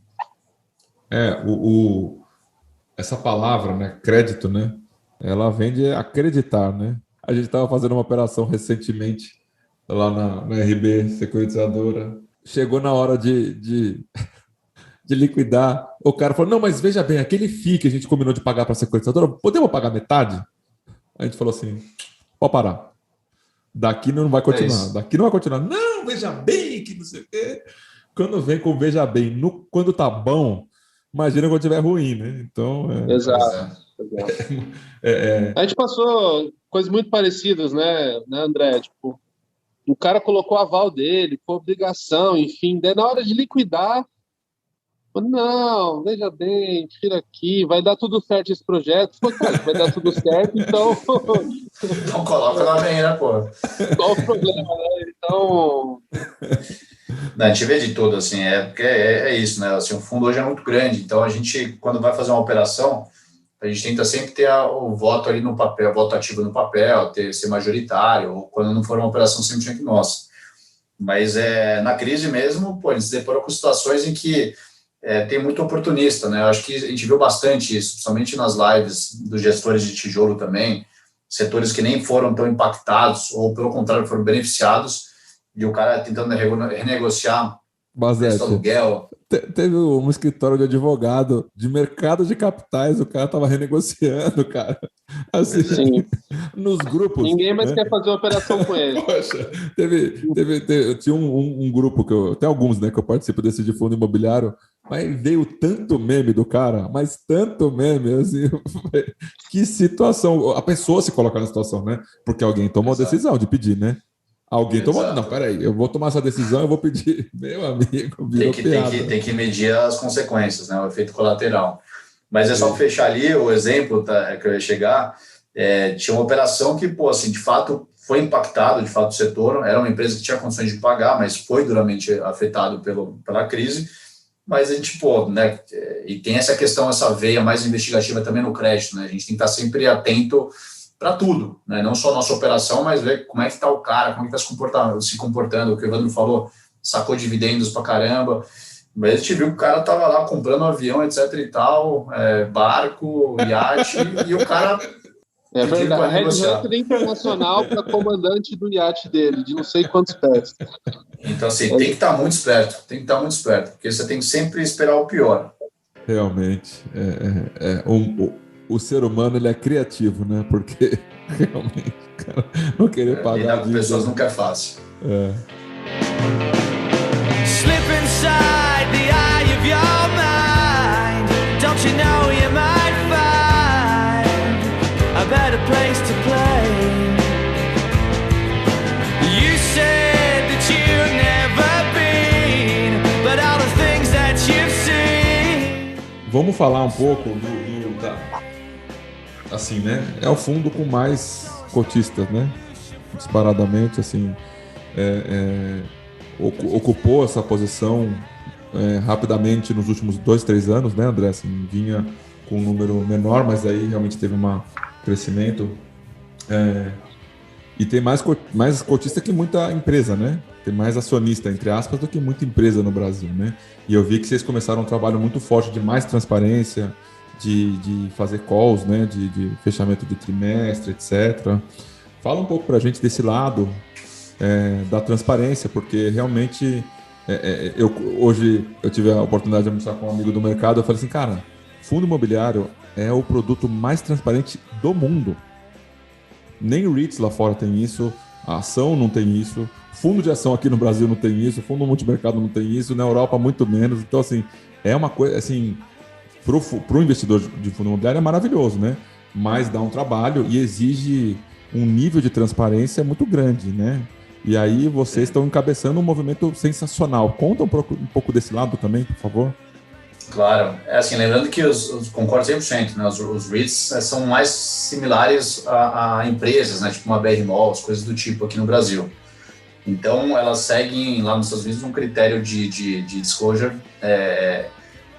Essa palavra, né, crédito, né, ela vem de acreditar, né? A gente estava fazendo uma operação recentemente lá na RB Securitizadora. Chegou na hora de liquidar. O cara falou, não, mas veja bem, aquele FII que a gente combinou de pagar para a securitizadora, podemos pagar metade? A gente falou assim, pode parar. Daqui não vai continuar. Daqui não vai continuar. Não, veja bem, que não sei o quê. Quando vem com veja bem, quando tá bom, imagina quando estiver ruim, né? Então... Exato. A gente passou coisas muito parecidas, né, André? Tipo, o cara colocou o aval dele, com obrigação, enfim. Daí, na hora de liquidar, não, veja bem, tira aqui, vai dar tudo certo esse projeto. Pô, cara, vai dar tudo certo, então... Então coloca lá bem, né, pô? Qual o problema, né? Então... Não, a gente vê de tudo, assim, porque é isso, né? Assim, o fundo hoje é muito grande, então a gente, quando vai fazer uma operação, a gente tenta sempre ter o voto ali no papel, voto ativo no papel, ser majoritário, ou quando não for uma operação 100% nossa. Mas na crise mesmo, a gente se deparou com situações em que tem muito oportunista, né? Eu acho que a gente viu bastante isso, principalmente nas lives dos gestores de tijolo também, setores que nem foram tão impactados, ou pelo contrário, foram beneficiados, e o cara tentando renegociar preço do aluguel. Teve um escritório de advogado de mercado de capitais, o cara tava renegociando, cara. Assim, Sim. nos grupos. Ninguém mais quer fazer operação com ele. Poxa, tinha um grupo tem alguns, né, que eu participo desse de fundo imobiliário, mas veio tanto meme do cara, mas tanto meme, assim, que situação, a pessoa se coloca na situação, né? Porque alguém tomou a decisão de pedir, né? Alguém tomou, não, peraí, eu vou tomar essa decisão, eu vou pedir, meu amigo, virou piada. Tem que medir as consequências, né, o efeito colateral. Mas é só fechar ali o exemplo que eu ia chegar, tinha uma operação que, pô, assim, de fato, foi impactado, de fato, o setor, era uma empresa que tinha condições de pagar, mas foi duramente afetado pela crise, mas a gente, pô, né, e tem essa questão, essa veia mais investigativa também no crédito, né, a gente tem que estar sempre atento para tudo, né? Não só nossa operação, mas ver como é que está o cara, como é que está se comportando, o que o Evandro falou, sacou dividendos para caramba, mas a gente viu que o cara estava lá comprando um avião, etc e tal, barco, iate, e o cara... É verdade, a Red Hunter internacional para comandante do iate dele, de não sei quantos pés. Então, assim, tem que estar muito esperto, porque você tem que sempre esperar o pior. Realmente, o ser humano, ele é criativo, né? Porque realmente, cara, não querer pagar. Lidar com pessoas nunca é fácil. Slip inside the eye of your mind. Don't you know you might find a better place to play? You said that you've never been, but all the things that you've seen. Vamos falar um pouco assim, né? É o fundo com mais cotistas, né? Disparadamente, assim, ocupou essa posição rapidamente nos últimos 2-3 anos, né, André? Assim, vinha com um número menor, mas aí realmente teve um crescimento. E tem mais cotista que muita empresa, né? Tem mais acionista, entre aspas, do que muita empresa no Brasil, né? E eu vi que vocês começaram um trabalho muito forte de mais transparência, de fazer calls, né, de fechamento de trimestre, etc. Fala um pouco para a gente desse lado da transparência, porque realmente hoje eu tive a oportunidade de almoçar com um amigo do mercado, eu falei assim, cara, fundo imobiliário é o produto mais transparente do mundo. Nem o REITs lá fora tem isso, a ação não tem isso, fundo de ação aqui no Brasil não tem isso, fundo multimercado não tem isso, na Europa muito menos. Então, assim, é uma coisa, assim... Para o investidor de fundo imobiliário é maravilhoso, né? Mas dá um trabalho e exige um nível de transparência muito grande, né? E aí vocês estão encabeçando um movimento sensacional. Conta um pouco desse lado também, por favor. Claro. Assim, lembrando que concordo 100%, né? Os REITs são mais similares a empresas, né? Tipo uma BR Malls, coisas do tipo aqui no Brasil. Então, elas seguem lá nos Estados Unidos um critério de disclosure,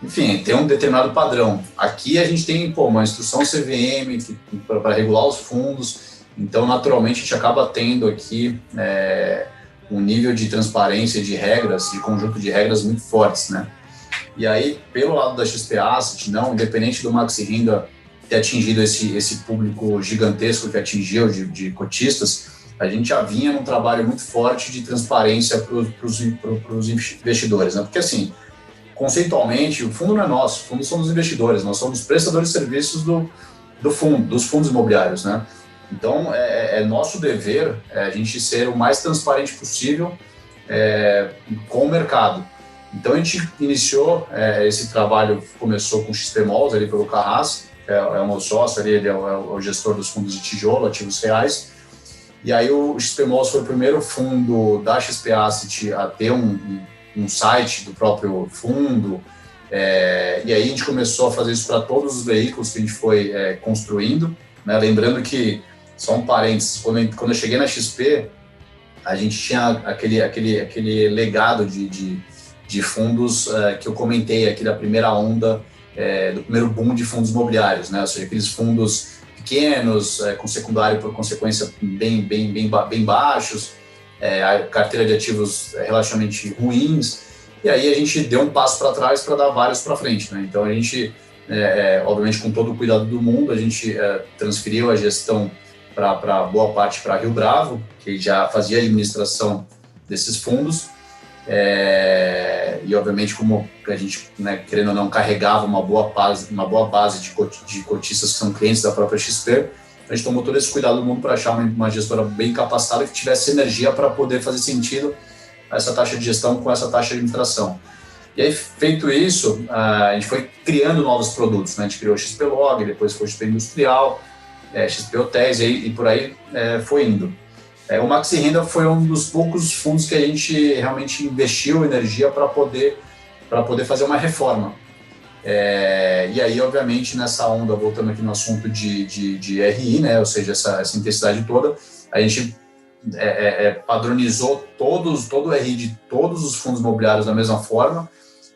enfim, tem um determinado padrão. Aqui a gente tem uma instrução CVM para regular os fundos, então naturalmente a gente acaba tendo aqui um nível de transparência de regras, de conjunto de regras muito fortes, né? E aí, pelo lado da XP Asset, não, independente do Maxi Renda ter atingido esse público gigantesco que atingiu de cotistas, a gente já vinha num trabalho muito forte de transparência para os investidores, né? Porque assim, conceitualmente, o fundo não é nosso, o fundo são dos investidores, nós somos prestadores de serviços do fundo, dos fundos imobiliários, né? Então, é nosso dever a gente ser o mais transparente possível com o mercado. Então, a gente iniciou esse trabalho, começou com o XP Malls, ali pelo Carras, que é o meu sócio, ali, ele é o gestor dos fundos de tijolo, ativos reais, e aí o XP Malls foi o primeiro fundo da XP Asset a ter um site do próprio fundo, e aí a gente começou a fazer isso para todos os veículos que a gente foi construindo, né? Lembrando que, só um parênteses, quando eu cheguei na XP, a gente tinha aquele legado de fundos que eu comentei aqui da primeira onda, do primeiro boom de fundos imobiliários, né? Ou seja, aqueles fundos pequenos, com secundário por consequência bem baixos, a carteira de ativos relativamente ruins, e aí a gente deu um passo para trás para dar vários para frente, né? Então a gente, obviamente com todo o cuidado do mundo, a gente transferiu a gestão para boa parte para Rio Bravo, que já fazia a administração desses fundos, E obviamente, como a gente, né, querendo ou não, carregava uma boa base de cotistas que são clientes da própria XP, a gente tomou todo esse cuidado do mundo para achar uma gestora bem capacitada que tivesse energia para poder fazer sentido essa taxa de gestão com essa taxa de administração. E aí, feito isso, a gente foi criando novos produtos, né? A gente criou o XP Log, depois foi o XP Industrial, XP Hotéis, e por aí foi indo. O Maxi Renda foi um dos poucos fundos que a gente realmente investiu energia para poder fazer uma reforma. E aí, obviamente, nessa onda, voltando aqui no assunto de RI, né? Ou seja, essa intensidade toda, a gente padronizou todo o RI de todos os fundos imobiliários da mesma forma.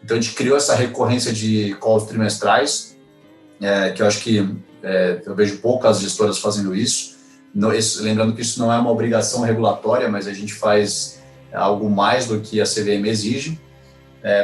Então, a gente criou essa recorrência de calls trimestrais, que eu acho que eu vejo poucas gestoras fazendo isso. Lembrando que isso não é uma obrigação regulatória, mas a gente faz algo mais do que a CVM exige.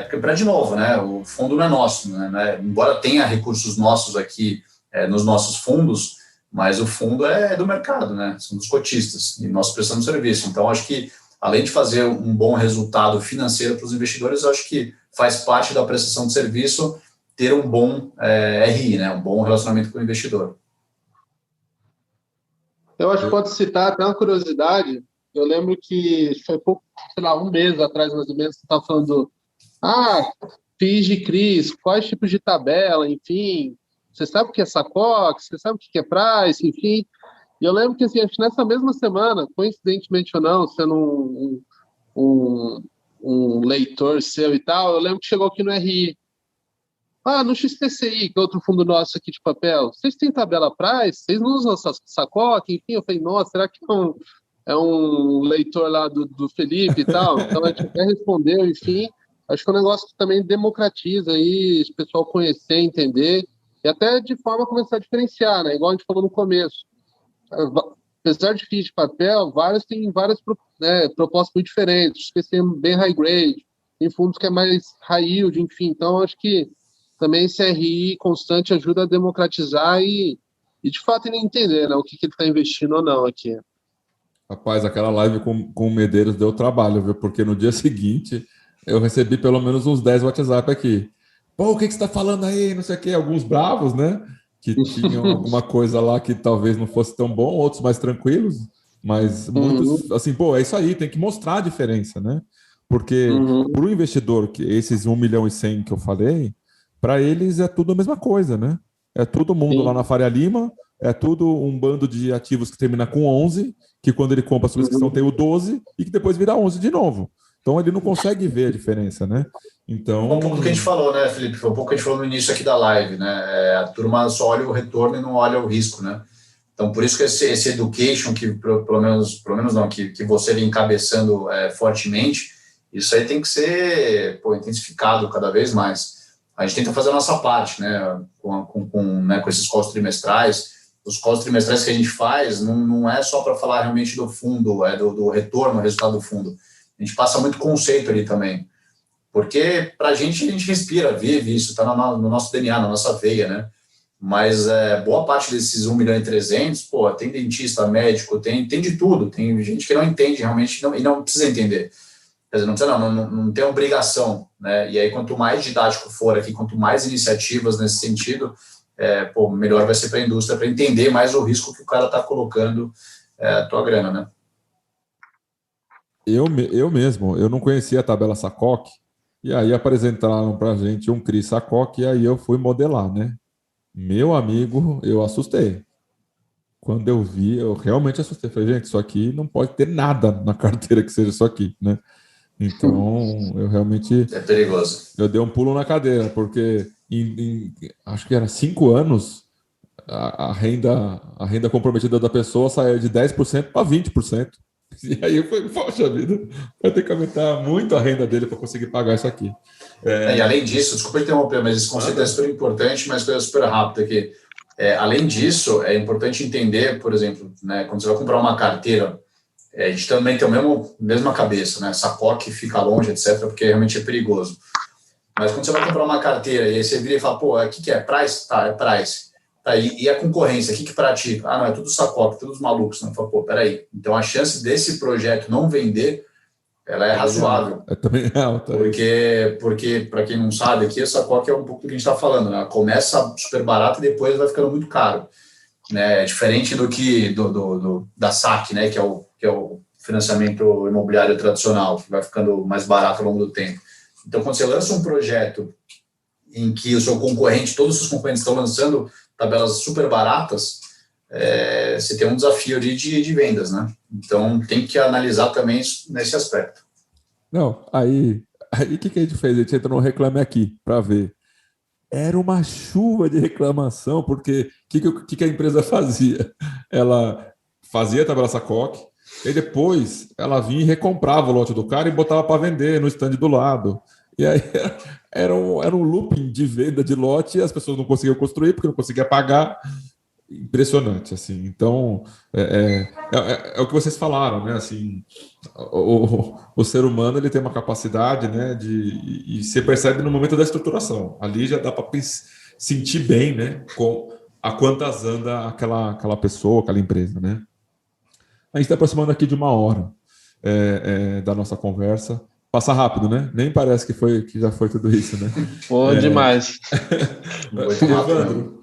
Porque, de novo, né, o fundo não é nosso, né, embora tenha recursos nossos aqui nos nossos fundos, mas o fundo é do mercado, né, são dos cotistas, e nós prestamos serviço. Então, acho que, além de fazer um bom resultado financeiro para os investidores, acho que faz parte da prestação de serviço ter um bom RI, né, um bom relacionamento com o investidor. Eu acho que pode citar até uma curiosidade. Eu lembro que foi pouco, sei lá, um mês atrás, mais ou menos, você estava falando FIIs de CRIs, quais tipos de tabela, enfim. Você sabe o que é SACOC, você sabe o que é Price, enfim. E eu lembro que, assim, acho que nessa mesma semana, coincidentemente ou não, sendo um leitor seu e tal, eu lembro que chegou aqui no RI. No XPCI, que é outro fundo nosso aqui de papel, vocês têm tabela Price? Vocês não usam SACOC? Enfim, eu falei, nossa, será que é um leitor lá do Felipe e tal? Então, a gente até respondeu, enfim. Acho que é um negócio que também democratiza aí, o pessoal conhecer, entender, e até de forma a começar a diferenciar, né? Igual a gente falou no começo. Apesar de FIIs de papel, vários têm várias propostas muito diferentes, XPCI bem high grade, tem fundos que é mais high yield, enfim. Então, acho que também esse RI constante ajuda a democratizar e de fato, ele entender, né, o que ele está investindo ou não aqui. Rapaz, aquela live com o Medeiros deu trabalho, viu? Porque no dia seguinte eu recebi pelo menos uns 10 WhatsApp aqui. Pô, o que você está falando aí? Não sei o quê. Alguns bravos, né? Que tinham alguma coisa lá que talvez não fosse tão bom, outros mais tranquilos. Mas muitos, assim, pô, é isso aí, tem que mostrar a diferença, né? Porque para o investidor, que esses 1,1 milhão que eu falei, para eles é tudo a mesma coisa, né? É todo mundo lá na Faria Lima, é tudo um bando de ativos que termina com 11, que quando ele compra a subscrição tem o 12 e que depois vira 11 de novo. Então ele não consegue ver a diferença, né? Então... Um pouco do que a gente falou, né, Felipe? Foi um pouco que a gente falou no início aqui da live, né? A turma só olha o retorno e não olha o risco, né? Então, por isso que esse education, que pelo menos não, que você vem encabeçando fortemente, isso aí tem que ser intensificado cada vez mais. A gente tenta fazer a nossa parte, né, com esses calls trimestrais. Os calls trimestrais que a gente faz não é só para falar realmente do fundo, do retorno, resultado do fundo. A gente passa muito conceito ali também. Porque para a gente respira, vive isso, está no nosso DNA, na nossa veia, né? Mas boa parte desses 1.300.000, pô, tem dentista, médico, tem de tudo. Tem gente que não entende realmente e não precisa entender. Quer dizer, não tem obrigação, né? E aí, quanto mais didático for aqui, quanto mais iniciativas nesse sentido, melhor vai ser para a indústria, para entender mais o risco que o cara está colocando a tua grana, né? Eu mesmo, eu não conhecia a tabela SACOC, e aí apresentaram para a gente um CRI SACOC, e aí eu fui modelar, né? Meu amigo, eu assustei. Quando eu vi, eu realmente assustei. Falei, gente, isso aqui não pode ter nada na carteira que seja isso aqui, né? Então, eu realmente... É perigoso. Eu dei um pulo na cadeira, porque acho que era 5 anos, a renda comprometida da pessoa saía de 10% para 20%. E aí eu falei, poxa vida, vai ter que aumentar muito a renda dele para conseguir pagar isso aqui. E além disso, desculpa interromper, mas esse conceito é super importante, mas coisa super rápida aqui. Além disso, é importante entender, por exemplo, né, quando você vai comprar uma carteira, a gente também tem a mesma cabeça, né? SACOC fica longe, etc., porque realmente é perigoso. Mas quando você vai comprar uma carteira e aí você vira e fala, pô, o que é? Price? Tá, é Price. Tá, e a concorrência, o que pratica? Não, é tudo SACOC, todos malucos. Não, fala, pô, peraí. Então, a chance desse projeto não vender ela é razoável. É também alta. Porque para quem não sabe, aqui essa COC é um pouco do que a gente está falando, né? Ela começa super barata e depois vai ficando muito caro, né? É diferente do que da SAC, né? Que é o financiamento imobiliário tradicional, que vai ficando mais barato ao longo do tempo. Então, quando você lança um projeto em que o seu concorrente, todos os seus concorrentes estão lançando tabelas super baratas, você tem um desafio de vendas, né? Então, tem que analisar também nesse aspecto. Não, aí o que a gente fez? A gente entra no Reclame Aqui para ver. Era uma chuva de reclamação, porque o que a empresa fazia? Ela fazia a tabela SACOC, e depois ela vinha e recomprava o lote do cara e botava para vender no stand do lado. E aí era um looping de venda de lote e as pessoas não conseguiam construir porque não conseguiam pagar. Impressionante, assim. Então, é o que vocês falaram, né? Assim, o ser humano ele tem uma capacidade, né? E você percebe no momento da estruturação. Ali já dá para sentir bem, né? Com a quantas anda aquela pessoa, aquela empresa, né? A gente está aproximando aqui de 1 hora da nossa conversa. Passa rápido, né? Nem parece que já foi tudo isso, né? Pô, demais. Evandro,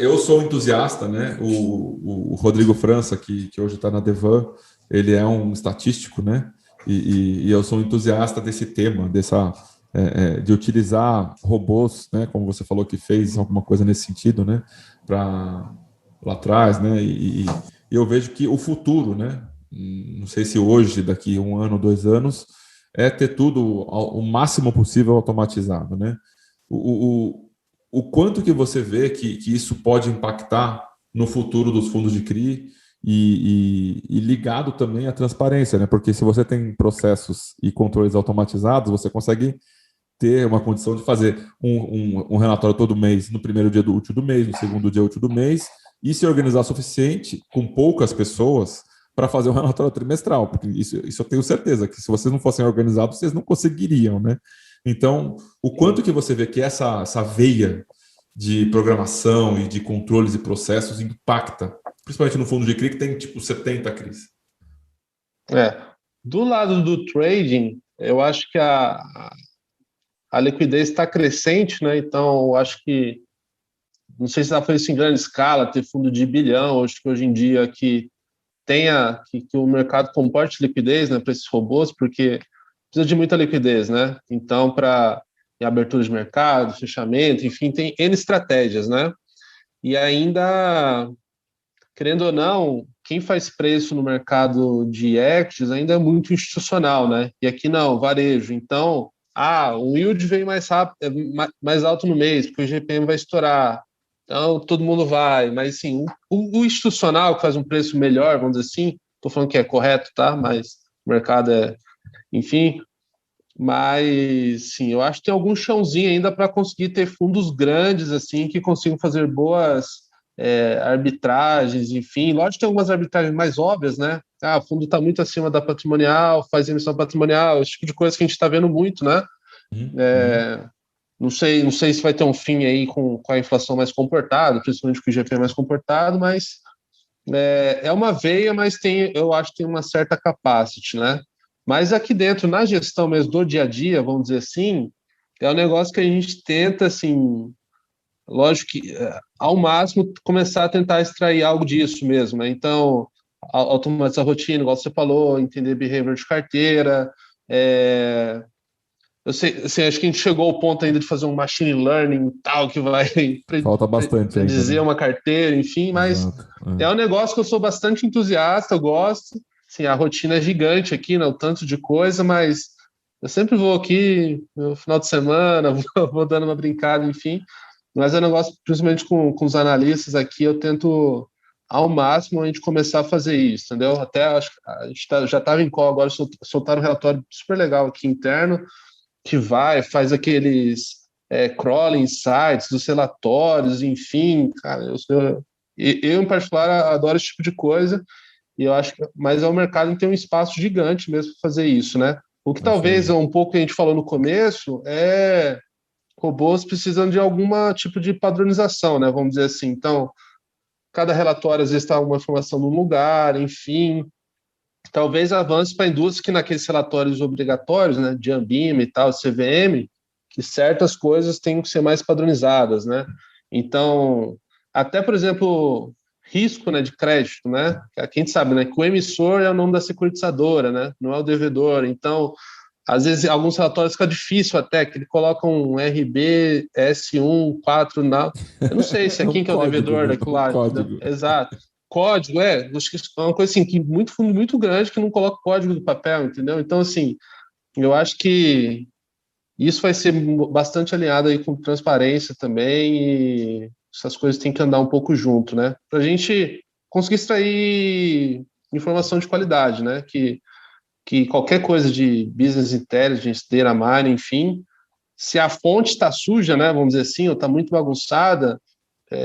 eu sou entusiasta, né? O Rodrigo França, que hoje está na Devan, ele é um estatístico, né? E eu sou entusiasta desse tema, de utilizar robôs, né? Como você falou que fez alguma coisa nesse sentido, né? Lá atrás, né? E eu vejo que o futuro, né? Não sei se hoje, daqui 1 ano, 2 anos, é ter tudo o máximo possível automatizado, né? O quanto que você vê que isso pode impactar no futuro dos fundos de CRI e ligado também à transparência, né? Porque se você tem processos e controles automatizados, você consegue ter uma condição de fazer um relatório todo mês, no primeiro dia útil do mês, no segundo dia útil do mês, e se organizar o suficiente, com poucas pessoas, para fazer um relatório trimestral, porque isso eu tenho certeza, que se vocês não fossem organizados, vocês não conseguiriam, né? Então, o quanto que você vê que essa veia de programação e de controles e processos impacta, principalmente no fundo de CRI, que tem tipo 70 CRIs. Do lado do trading, eu acho que a liquidez está crescente, né? Então, eu acho que, não sei se dá para isso em grande escala, ter fundo de bilhão, acho que hoje em dia que o mercado comporte liquidez, né, para esses robôs, porque precisa de muita liquidez, né? Então, para abertura de mercado, fechamento, enfim, tem N estratégias, né? E ainda, querendo ou não, quem faz preço no mercado de equities ainda é muito institucional, né? E aqui não, varejo. Então, o yield vem mais rápido, mais alto no mês, porque o GPM vai estourar. Então, todo mundo vai, mas sim, o institucional que faz um preço melhor, vamos dizer assim, estou falando que é correto, tá? Mas o mercado enfim, mas sim, eu acho que tem algum chãozinho ainda para conseguir ter fundos grandes, assim, que consigam fazer boas arbitragens, enfim. Lógico que tem algumas arbitragens mais óbvias, né? O fundo está muito acima da patrimonial, faz emissão patrimonial, esse tipo de coisa que a gente está vendo muito, né? Não sei se vai ter um fim aí com a inflação mais comportada, principalmente com o IGP mais comportado, mas é uma veia, mas eu acho que tem uma certa capacity, né? Mas aqui dentro, na gestão mesmo do dia a dia, vamos dizer assim, é um negócio que a gente tenta, assim, lógico que ao máximo começar a tentar extrair algo disso mesmo, né? Então, automatizar a rotina, igual você falou, entender behavior de carteira, eu sei, assim, acho que a gente chegou ao ponto ainda de fazer um machine learning tal, que vai falta bastante ainda, dizer né? uma carteira, enfim, mas é um negócio que eu sou bastante entusiasta, eu gosto. Assim, a rotina é gigante aqui, né? O tanto de coisa, mas eu sempre vou aqui no final de semana, vou dando uma brincada, enfim. Mas é um negócio, principalmente com os analistas aqui, eu tento ao máximo a gente começar a fazer isso, entendeu? Até acho que a gente já estava em call agora, soltaram um relatório super legal aqui interno, que faz aqueles crawling sites dos relatórios, enfim, cara, eu em particular adoro esse tipo de coisa, e eu acho que, mas é um mercado que tem um espaço gigante mesmo para fazer isso, né? O que talvez um pouco que a gente falou no começo robôs precisam de algum tipo de padronização, né? Vamos dizer assim. Então, cada relatório às vezes está uma informação num lugar, enfim. talvez avance para a indústria que naqueles relatórios obrigatórios, né, de Anbima e tal, CVM, que certas coisas têm que ser mais padronizadas, né? Então, até, por exemplo, risco, né, de crédito, né? Que a gente sabe, né, que o emissor é o nome da securitizadora, né? Não é o devedor. Então, às vezes, alguns relatórios fica difícil até, que ele coloca um RB S1, 4, não. Eu não sei se é quem que é o devedor daquilo lá. Código. Exato. Código, acho que é uma coisa assim, que muito fundo muito grande que não coloca código do papel, entendeu? Então, assim, eu acho que isso vai ser bastante alinhado aí com transparência também, e essas coisas têm que andar um pouco junto, né? Para a gente conseguir extrair informação de qualidade, né? Que qualquer coisa de business intelligence, data mining, enfim, se a fonte está suja, né? Vamos dizer assim, ou está muito bagunçada,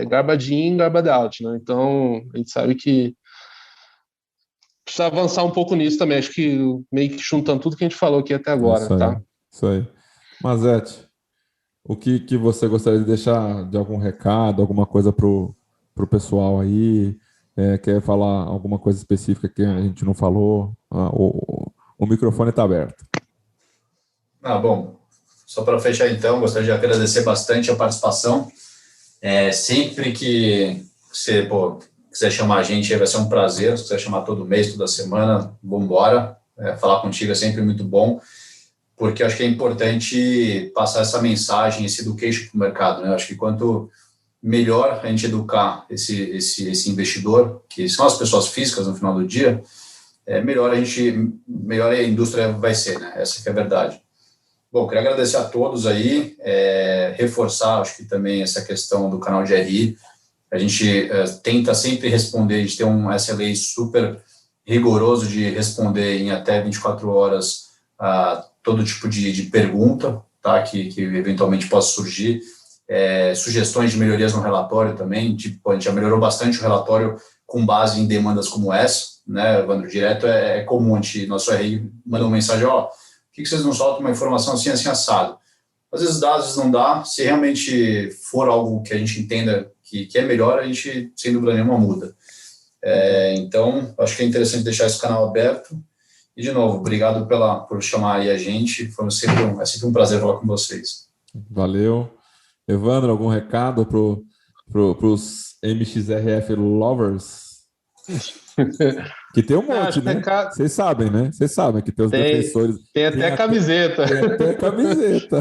garbage in, garbage out, né? Então, a gente sabe que precisa avançar um pouco nisso também. Acho que meio que juntando tudo que a gente falou aqui até agora, Isso aí, tá? Isso aí. Mazete, o que você gostaria de deixar de algum recado, alguma coisa pro pessoal aí? Quer falar alguma coisa específica que a gente não falou? O microfone está aberto. Bom, só para fechar então, gostaria de agradecer bastante a participação. Sempre que você quiser chamar a gente, vai ser um prazer. Se quiser chamar todo mês, toda semana, vamos embora. Falar contigo é sempre muito bom, porque eu acho que é importante passar essa mensagem, esse education para o mercado, né? Eu acho que quanto melhor a gente educar esse investidor, que são as pessoas físicas no final do dia, melhor a indústria vai ser, né? Essa que é a verdade. Bom, queria agradecer a todos aí, reforçar, acho que também essa questão do canal de RI. A gente tenta sempre responder, a gente tem um SLA super rigoroso de responder em até 24 horas a todo tipo de pergunta, tá? Que eventualmente possa surgir. Sugestões de melhorias no relatório também, tipo, a gente já melhorou bastante o relatório com base em demandas como essa, né, Evandro? Direto é comum, nosso RI manda uma mensagem, por que vocês não soltam uma informação assim, assado? Às vezes dá, às vezes não dá. Se realmente for algo que a gente entenda que é melhor, a gente, sem dúvida nenhuma, muda. Então, acho que é interessante deixar esse canal aberto. E, de novo, obrigado por chamar aí a gente. É sempre um prazer falar com vocês. Valeu. Evandro, algum recado para os MXRF lovers? Que tem um monte, né? Vocês sabem, né? Vocês sabem que tem os defensores. Tem até camiseta. Tem até camiseta.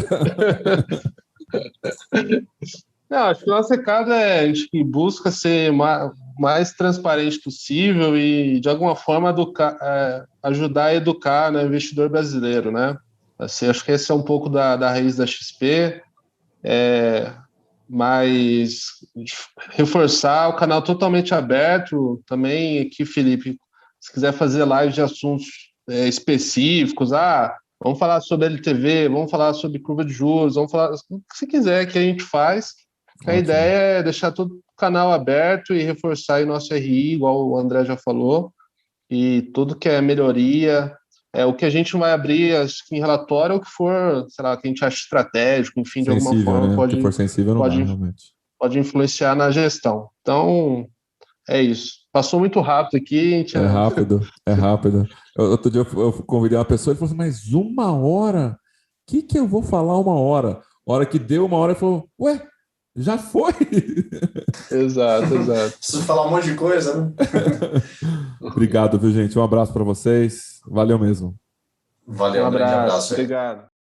Não, acho que o nosso recado a gente busca ser mais transparente possível e, de alguma forma, ajudar a educar, né, o investidor brasileiro, né? Assim, acho que esse é um pouco da raiz da XP. Mas reforçar o canal totalmente aberto também aqui, Felipe, se quiser fazer live de assuntos específicos, vamos falar sobre LTV, vamos falar sobre curva de juros, vamos falar o que você quiser que a gente faz. A ideia é deixar todo o canal aberto e reforçar aí nosso RI, igual o André já falou, e tudo que é melhoria. O que a gente vai abrir em relatório é o que for, sei lá, que a gente acha estratégico, enfim, sensível, de alguma forma, né? pode, que for sensível, não dá, realmente. Pode influenciar na gestão. Então, é isso. Passou muito rápido aqui. É rápido. Outro dia eu convidei uma pessoa e falou assim, mas 1 hora? O que eu vou falar 1 hora? A hora que deu 1 hora, ele falou, ué, já foi? Exato. Preciso falar um monte de coisa, né? Obrigado, viu, gente? Um abraço para vocês. Valeu mesmo. Valeu, Um grande abraço. Obrigado.